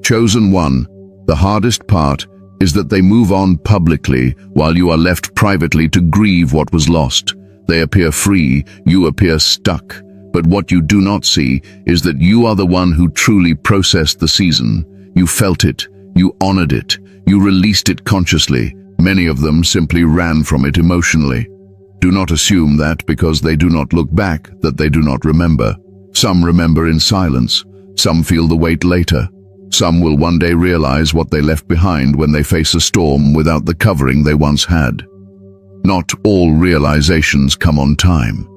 Chosen one, the hardest part is that they move on publicly while you are left privately to grieve what was lost. They appear free, you appear stuck. But what you do not see is that you are the one who truly processed the season. You felt it, you honored it, you released it consciously. Many of them simply ran from it emotionally. Do not assume that because they do not look back, that they do not remember. Some remember in silence. Some feel the weight later. Some will one day realize what they left behind when they face a storm without the covering they once had. Not all realizations come on time.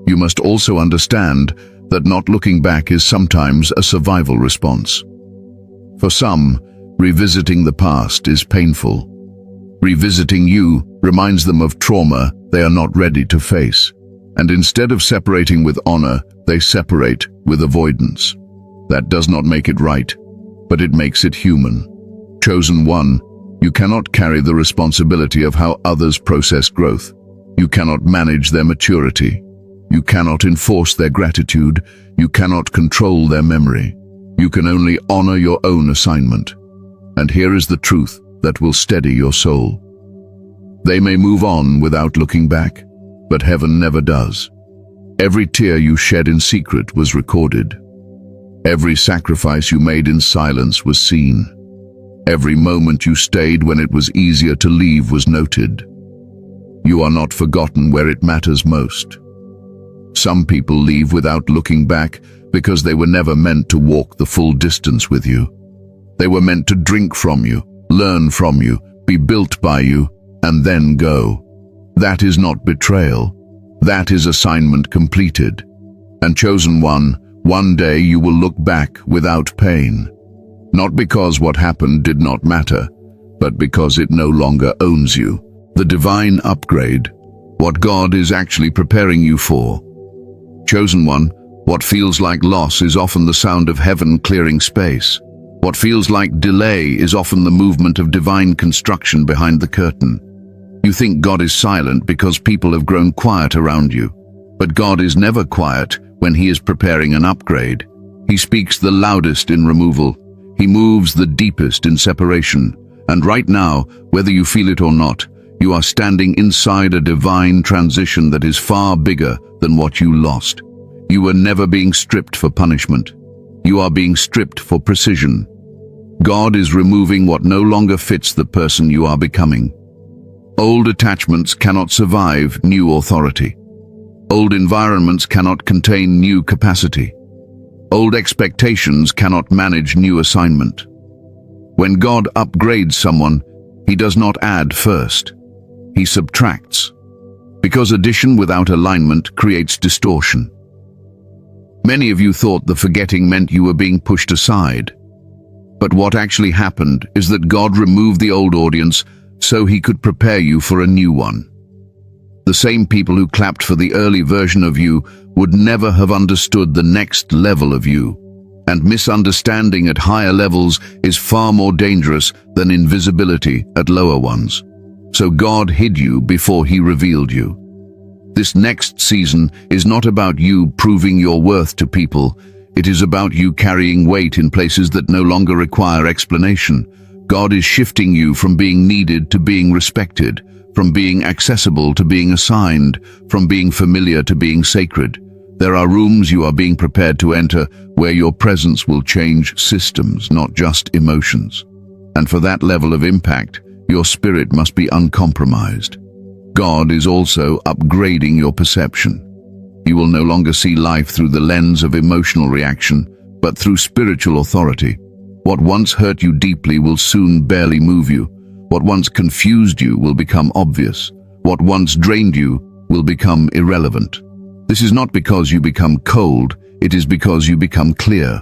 You must also understand that not looking back is sometimes a survival response. For some, revisiting the past is painful. Revisiting you reminds them of trauma they are not ready to face. And instead of separating with honor, they separate with avoidance. That does not make it right, but it makes it human. Chosen one, you cannot carry the responsibility of how others process growth. You cannot manage their maturity. You cannot enforce their gratitude. You cannot control their memory. You can only honor your own assignment. And here is the truth that will steady your soul. They may move on without looking back, but heaven never does. Every tear you shed in secret was recorded. Every sacrifice you made in silence was seen. Every moment you stayed when it was easier to leave was noted. You are not forgotten where it matters most. Some people leave without looking back because they were never meant to walk the full distance with you. They were meant to drink from you, learn from you, be built by you, and then go. That is not betrayal. That is assignment completed. And chosen one day you will look back without pain. Not because what happened did not matter, but because it no longer owns you. The divine upgrade, what God is actually preparing you for. Chosen one, what feels like loss is often the sound of heaven clearing space. What feels like delay is often the movement of divine construction behind the curtain. You think God is silent because people have grown quiet around you. But God is never quiet when He is preparing an upgrade. He speaks the loudest in removal. He moves the deepest in separation. And right now, whether you feel it or not, you are standing inside a divine transition that is far bigger than what you lost. You were never being stripped for punishment. You are being stripped for precision. God is removing what no longer fits the person you are becoming. Old attachments cannot survive new authority. Old environments cannot contain new capacity. Old expectations cannot manage new assignment. When God upgrades someone, He does not add first. He subtracts. Because addition without alignment creates distortion. Many of you thought the forgetting meant you were being pushed aside. But what actually happened is that God removed the old audience so He could prepare you for a new one. The same people who clapped for the early version of you would never have understood the next level of you. And misunderstanding at higher levels is far more dangerous than invisibility at lower ones. So God hid you before He revealed you. This next season is not about you proving your worth to people. It is about you carrying weight in places that no longer require explanation. God is shifting you from being needed to being respected, from being accessible to being assigned, from being familiar to being sacred. There are rooms you are being prepared to enter where your presence will change systems, not just emotions. And for that level of impact, your spirit must be uncompromised. God is also upgrading your perception. You will no longer see life through the lens of emotional reaction, but through spiritual authority. What once hurt you deeply will soon barely move you. What once confused you will become obvious. What once drained you will become irrelevant. This is not because you become cold, it is because you become clear.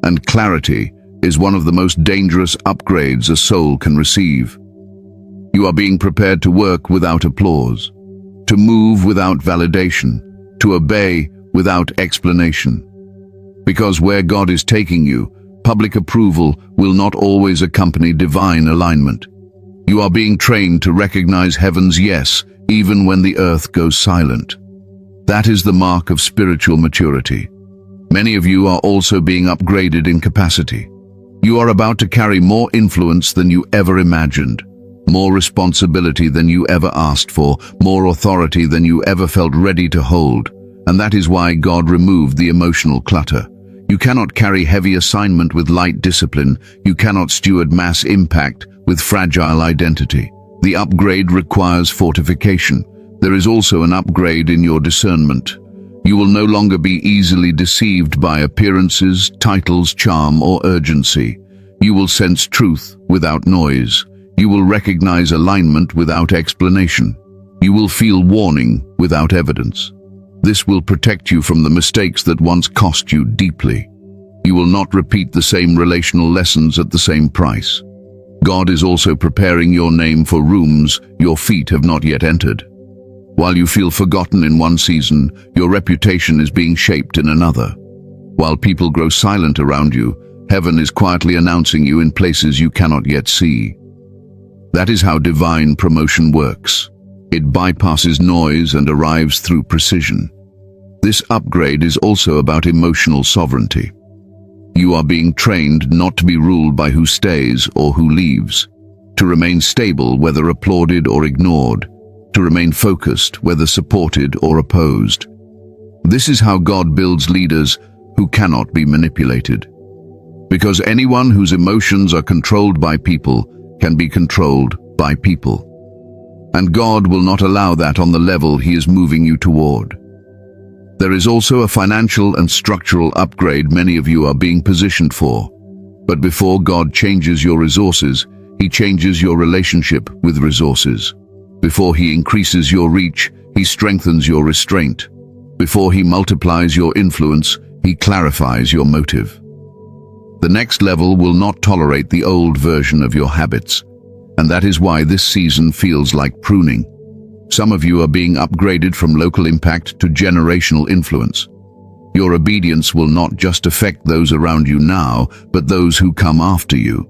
And clarity is one of the most dangerous upgrades a soul can receive. You are being prepared to work without applause, to move without validation, to obey without explanation. Because where God is taking you, public approval will not always accompany divine alignment. You are being trained to recognize heaven's yes, even when the earth goes silent. That is the mark of spiritual maturity. Many of you are also being upgraded in capacity. You are about to carry more influence than you ever imagined. more responsibility than you ever asked for, more authority than you ever felt ready to hold. And that is why God removed the emotional clutter. You cannot carry heavy assignment with light discipline. You cannot steward mass impact with fragile identity. The upgrade requires fortification. There is also an upgrade in your discernment. You will no longer be easily deceived by appearances, titles, charm, or urgency. You will sense truth without noise. You will recognize alignment without explanation. You will feel warning without evidence. This will protect you from the mistakes that once cost you deeply. You will not repeat the same relational lessons at the same price. God is also preparing your name for rooms your feet have not yet entered. While you feel forgotten in one season, your reputation is being shaped in another. While people grow silent around you, heaven is quietly announcing you in places you cannot yet see. That is how divine promotion works. It bypasses noise and arrives through precision. This upgrade is also about emotional sovereignty. You are being trained not to be ruled by who stays or who leaves, to remain stable whether applauded or ignored, to remain focused whether supported or opposed. This is how God builds leaders who cannot be manipulated. Because anyone whose emotions are controlled by people can be controlled by people. And God will not allow that on the level He is moving you toward. There is also a financial and structural upgrade many of you are being positioned for. But before God changes your resources, He changes your relationship with resources. Before He increases your reach, He strengthens your restraint. Before He multiplies your influence, He clarifies your motive. The next level will not tolerate the old version of your habits, and that is why this season feels like pruning. Some of you are being upgraded from local impact to generational influence. Your obedience will not just affect those around you now, but those who come after you.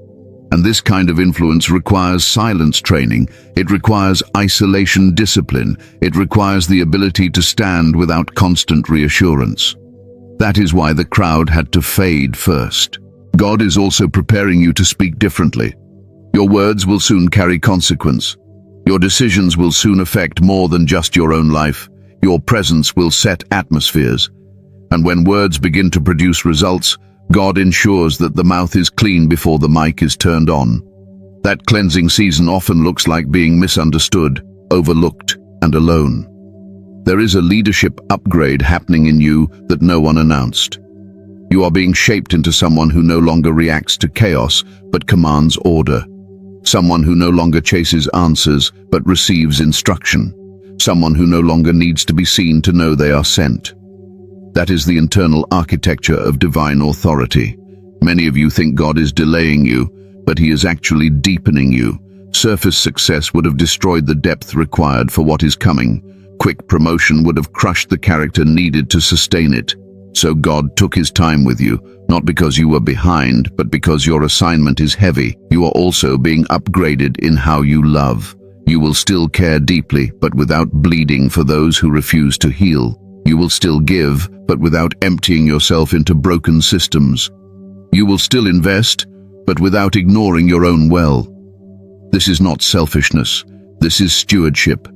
And this kind of influence requires silence training. It requires isolation discipline. It requires the ability to stand without constant reassurance. That is why the crowd had to fade first. God is also preparing you to speak differently. Your words will soon carry consequence. Your decisions will soon affect more than just your own life. Your presence will set atmospheres. And when words begin to produce results, God ensures that the mouth is clean before the mic is turned on. That cleansing season often looks like being misunderstood, overlooked, and alone. There is a leadership upgrade happening in you that no one announced. You are being shaped into someone who no longer reacts to chaos, but commands order. Someone who no longer chases answers, but receives instruction. Someone who no longer needs to be seen to know they are sent. That is the internal architecture of divine authority. Many of you think God is delaying you, but He is actually deepening you. Surface success would have destroyed the depth required for what is coming. Quick promotion would have crushed the character needed to sustain it. So God took His time with you, not because you were behind, but because your assignment is heavy. You are also being upgraded in how you love. You will still care deeply, but without bleeding for those who refuse to heal. You will still give, but without emptying yourself into broken systems. You will still invest, but without ignoring your own well. This is not selfishness. This is stewardship.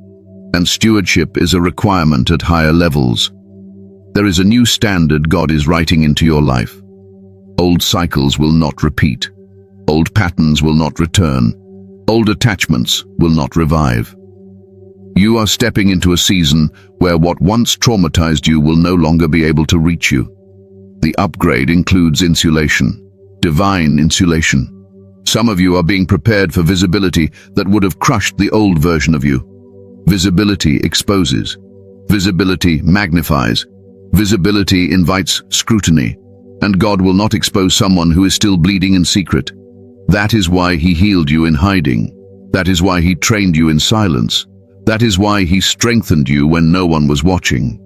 And stewardship is a requirement at higher levels. There is a new standard God is writing into your life. Old cycles will not repeat. Old patterns will not return. Old attachments will not revive. You are stepping into a season where what once traumatized you will no longer be able to reach you. The upgrade includes insulation, divine insulation. Some of you are being prepared for visibility that would have crushed the old version of you. Visibility exposes. Visibility magnifies. Visibility invites scrutiny, and God will not expose someone who is still bleeding in secret. That is why He healed you in hiding. That is why He trained you in silence. That is why He strengthened you when no one was watching.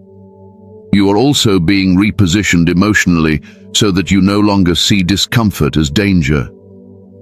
You are also being repositioned emotionally so that you no longer see discomfort as danger.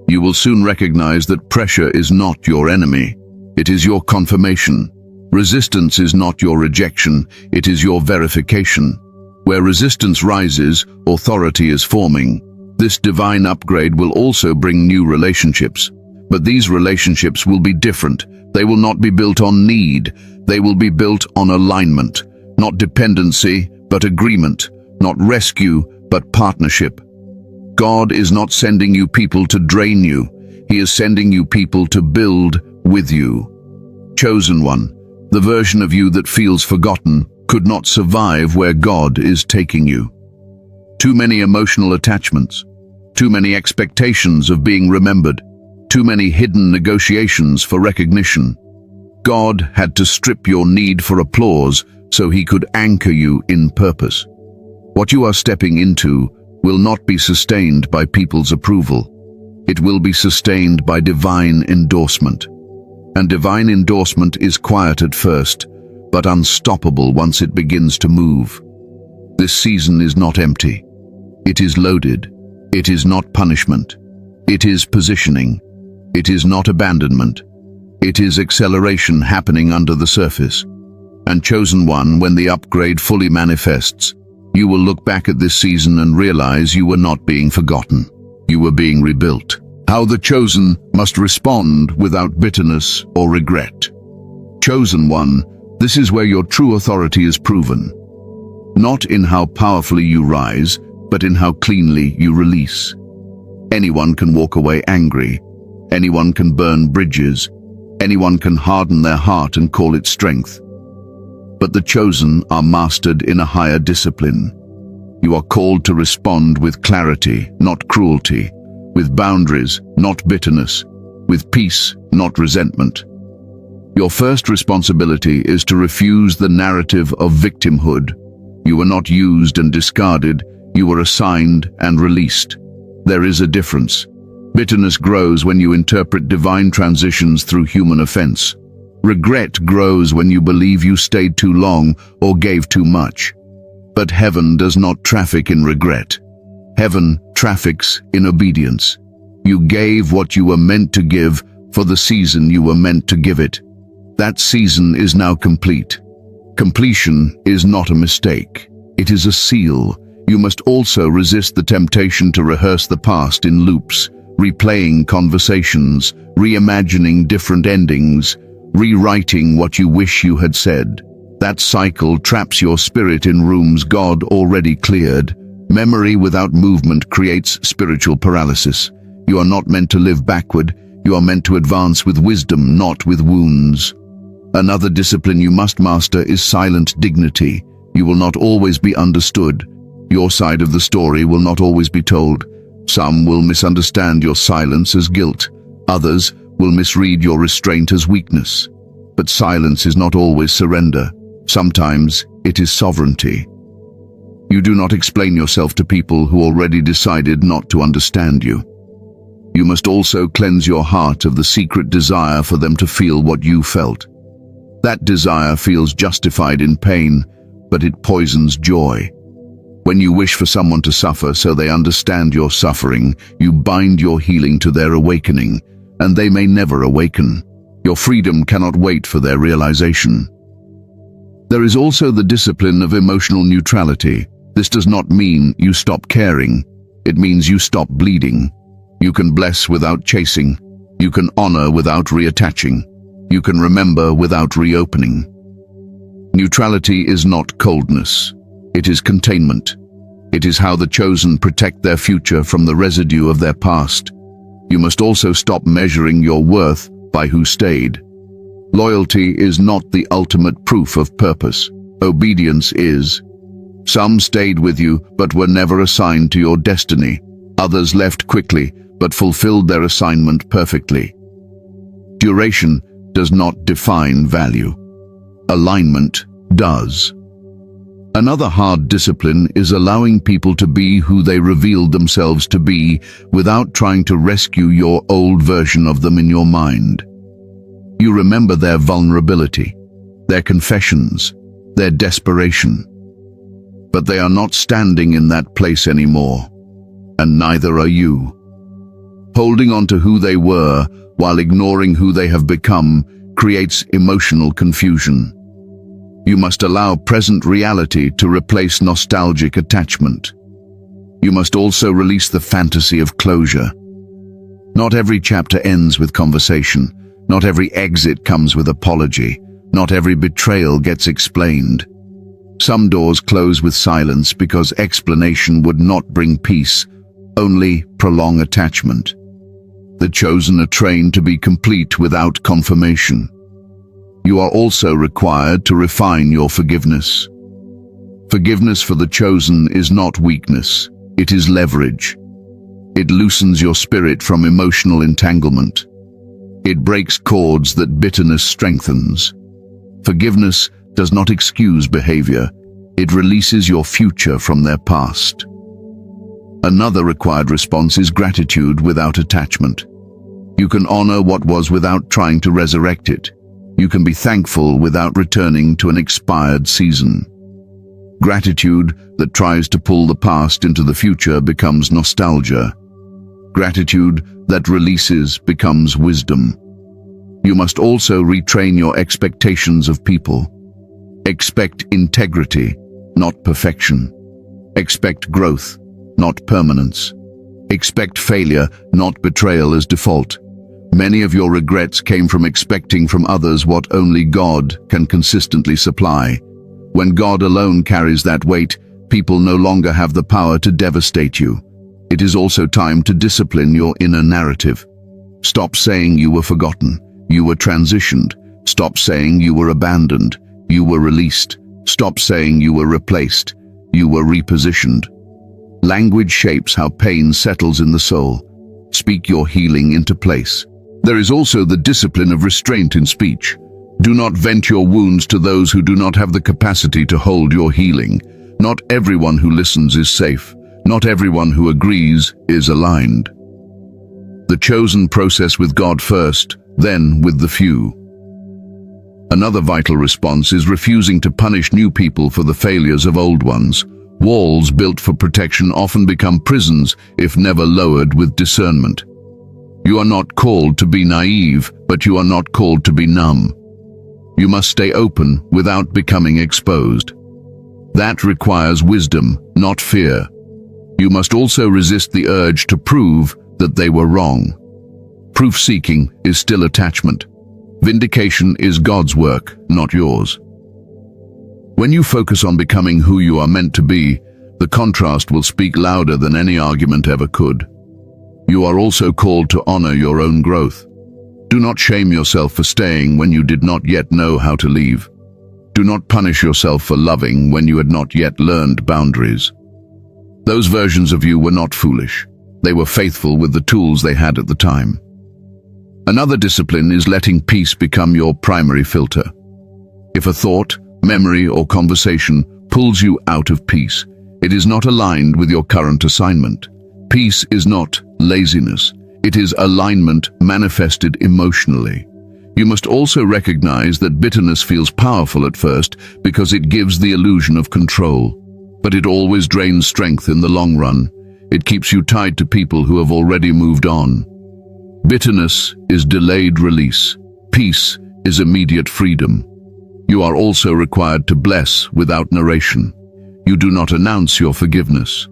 You will soon recognize that pressure is not your enemy. It is your confirmation. Resistance is not your rejection, it is your verification. Where resistance rises, authority is forming. This divine upgrade will also bring new relationships. But these relationships will be different. They will not be built on need. They will be built on alignment, not dependency, but agreement, not rescue, but partnership. God is not sending you people to drain you. He is sending you people to build with you. Chosen one, the version of you that feels forgotten, could not survive where God is taking you. Too many emotional attachments, too many expectations of being remembered, too many hidden negotiations for recognition. God had to strip your need for applause so he could anchor you in purpose. What you are stepping into will not be sustained by people's approval. It will be sustained by divine endorsement. And divine endorsement is quiet at first, but unstoppable once it begins to move. This season is not empty. It is loaded. It is not punishment. It is positioning. It is not abandonment. It is acceleration happening under the surface. And chosen one, when the upgrade fully manifests, you will look back at this season and realize you were not being forgotten. You were being rebuilt. How the chosen must respond without bitterness or regret. Chosen one, this is where your true authority is proven. Not in how powerfully you rise, but in how cleanly you release. Anyone can walk away angry. Anyone can burn bridges. Anyone can harden their heart and call it strength. But the chosen are mastered in a higher discipline. You are called to respond with clarity, not cruelty, with boundaries, not bitterness, with peace, not resentment. Your first responsibility is to refuse the narrative of victimhood. You were not used and discarded, you were assigned and released. There is a difference. Bitterness grows when you interpret divine transitions through human offense. Regret grows when you believe you stayed too long or gave too much. But heaven does not traffic in regret. Heaven traffics in obedience. You gave what you were meant to give for the season you were meant to give it. That season is now complete. Completion is not a mistake. It is a seal. You must also resist the temptation to rehearse the past in loops, replaying conversations, reimagining different endings, rewriting what you wish you had said. That cycle traps your spirit in rooms God already cleared. Memory without movement creates spiritual paralysis. You are not meant to live backward. You are meant to advance with wisdom, not with wounds. Another discipline you must master is silent dignity. You will not always be understood. Your side of the story will not always be told. Some will misunderstand your silence as guilt. Others will misread your restraint as weakness. But silence is not always surrender. Sometimes it is sovereignty. You do not explain yourself to people who already decided not to understand you. You must also cleanse your heart of the secret desire for them to feel what you felt. That desire feels justified in pain, but it poisons joy. When you wish for someone to suffer so they understand your suffering, you bind your healing to their awakening, and they may never awaken. Your freedom cannot wait for their realization. There is also the discipline of emotional neutrality. This does not mean you stop caring. It means you stop bleeding. You can bless without chasing. You can honor without reattaching. You can remember without reopening. Neutrality is not coldness. It is containment. It is how the chosen protect their future from the residue of their past. You must also stop measuring your worth by who stayed. Loyalty is not the ultimate proof of purpose. Obedience is. Some stayed with you but were never assigned to your destiny. Others left quickly but fulfilled their assignment perfectly. Duration does not define value. Alignment does. Another hard discipline is allowing people to be who they revealed themselves to be without trying to rescue your old version of them in your mind. You remember their vulnerability, their confessions, their desperation. But they are not standing in that place anymore, and neither are you. Holding on to who they were while ignoring who they have become creates emotional confusion. You must allow present reality to replace nostalgic attachment. You must also release the fantasy of closure. Not every chapter ends with conversation. Not every exit comes with apology. Not every betrayal gets explained. Some doors close with silence because explanation would not bring peace, only prolong attachment. The chosen are trained to be complete without confirmation. You are also required to refine your forgiveness. Forgiveness for the chosen is not weakness, it is leverage. It loosens your spirit from emotional entanglement. It breaks cords that bitterness strengthens. Forgiveness does not excuse behavior, it releases your future from their past. Another required response is gratitude without attachment. You can honor what was without trying to resurrect it. You can be thankful without returning to an expired season. Gratitude that tries to pull the past into the future becomes nostalgia. Gratitude that releases becomes wisdom. You must also retrain your expectations of people. Expect integrity, not perfection. Expect growth, not permanence. Expect failure, not betrayal as default. Many of your regrets came from expecting from others what only God can consistently supply. When God alone carries that weight, people no longer have the power to devastate you. It is also time to discipline your inner narrative. Stop saying you were forgotten. You were transitioned. Stop saying you were abandoned. You were released. Stop saying you were replaced. You were repositioned. Language shapes how pain settles in the soul. Speak your healing into place. There is also the discipline of restraint in speech. Do not vent your wounds to those who do not have the capacity to hold your healing. Not everyone who listens is safe. Not everyone who agrees is aligned. The chosen process with God first, then with the few. Another vital response is refusing to punish new people for the failures of old ones. Walls built for protection often become prisons if never lowered with discernment. You are not called to be naive, but you are not called to be numb. You must stay open without becoming exposed. That requires wisdom, not fear. You must also resist the urge to prove that they were wrong. Proof-seeking is still attachment. Vindication is God's work, not yours. When you focus on becoming who you are meant to be, the contrast will speak louder than any argument ever could. You are also called to honor your own growth. Do not shame yourself for staying when you did not yet know how to leave. Do not punish yourself for loving when you had not yet learned boundaries. Those versions of you were not foolish. They were faithful with the tools they had at the time. Another discipline is letting peace become your primary filter. If a thought, memory, or conversation pulls you out of peace, it is not aligned with your current assignment. Peace is not laziness. It is alignment manifested emotionally. You must also recognize that bitterness feels powerful at first because it gives the illusion of control. But it always drains strength in the long run. It keeps you tied to people who have already moved on. Bitterness is delayed release. Peace is immediate freedom. You are also required to bless without narration. You do not announce your forgiveness.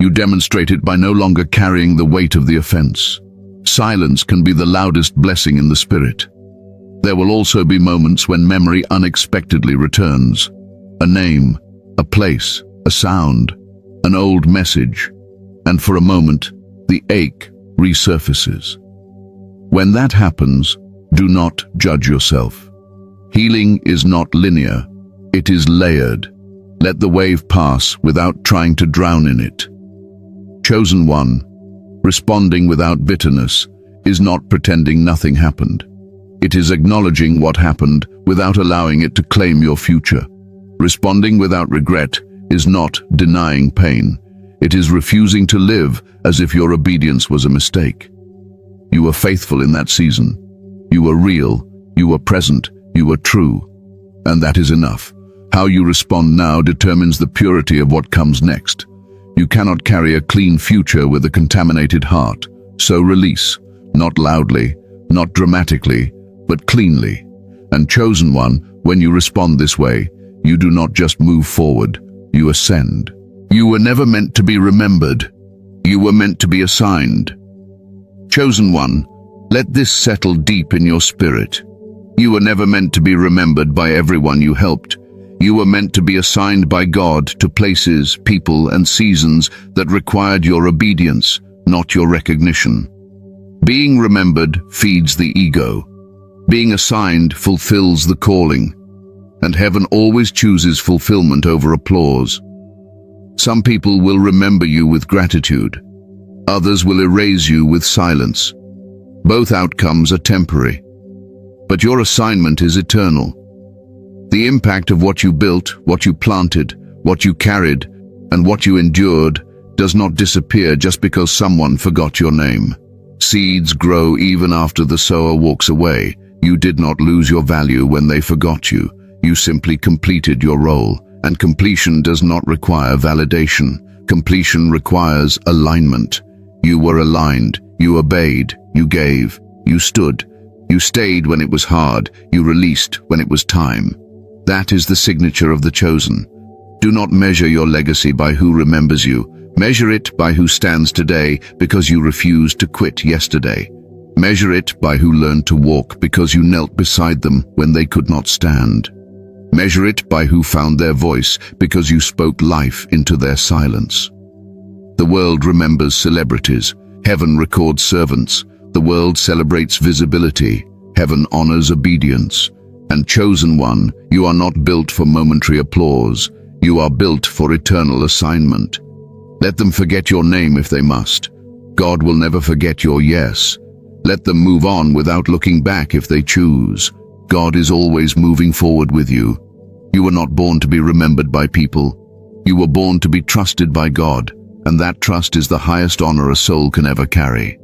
You demonstrate it by no longer carrying the weight of the offense. Silence can be the loudest blessing in the spirit. There will also be moments when memory unexpectedly returns. A name, a place, a sound, an old message, and for a moment, the ache resurfaces. When that happens, do not judge yourself. Healing is not linear, it is layered. Let the wave pass without trying to drown in it. Chosen one, responding without bitterness, is not pretending nothing happened. It is acknowledging what happened without allowing it to claim your future. Responding without regret is not denying pain. It is refusing to live as if your obedience was a mistake. You were faithful in that season. You were real, you were present, you were true. And that is enough. How you respond now determines the purity of what comes next. You cannot carry a clean future with a contaminated heart. So release, not loudly, not dramatically, but cleanly. And chosen one, when you respond this way, you do not just move forward, you ascend. You were never meant to be remembered. You were meant to be assigned. Chosen one, let this settle deep in your spirit. You were never meant to be remembered by everyone you helped. You were meant to be assigned by God to places, people, and seasons that required your obedience, not your recognition. Being remembered feeds the ego. Being assigned fulfills the calling. And heaven always chooses fulfillment over applause. Some people will remember you with gratitude. Others will erase you with silence. Both outcomes are temporary. But your assignment is eternal. The impact of what you built, what you planted, what you carried, and what you endured does not disappear just because someone forgot your name. Seeds grow even after the sower walks away. You did not lose your value when they forgot you. You simply completed your role, and completion does not require validation. Completion requires alignment. You were aligned, you obeyed, you gave, you stood, you stayed when it was hard, you released when it was time. That is the signature of the chosen. Do not measure your legacy by who remembers you. Measure it by who stands today because you refused to quit yesterday. Measure it by who learned to walk because you knelt beside them when they could not stand. Measure it by who found their voice because you spoke life into their silence. The world remembers celebrities. Heaven records servants. The world celebrates visibility. Heaven honors obedience. And chosen one, you are not built for momentary applause. You are built for eternal assignment. Let them forget your name if they must. God will never forget your yes. Let them move on without looking back if they choose. God is always moving forward with you. You were not born to be remembered by people. You were born to be trusted by God, and that trust is the highest honor a soul can ever carry.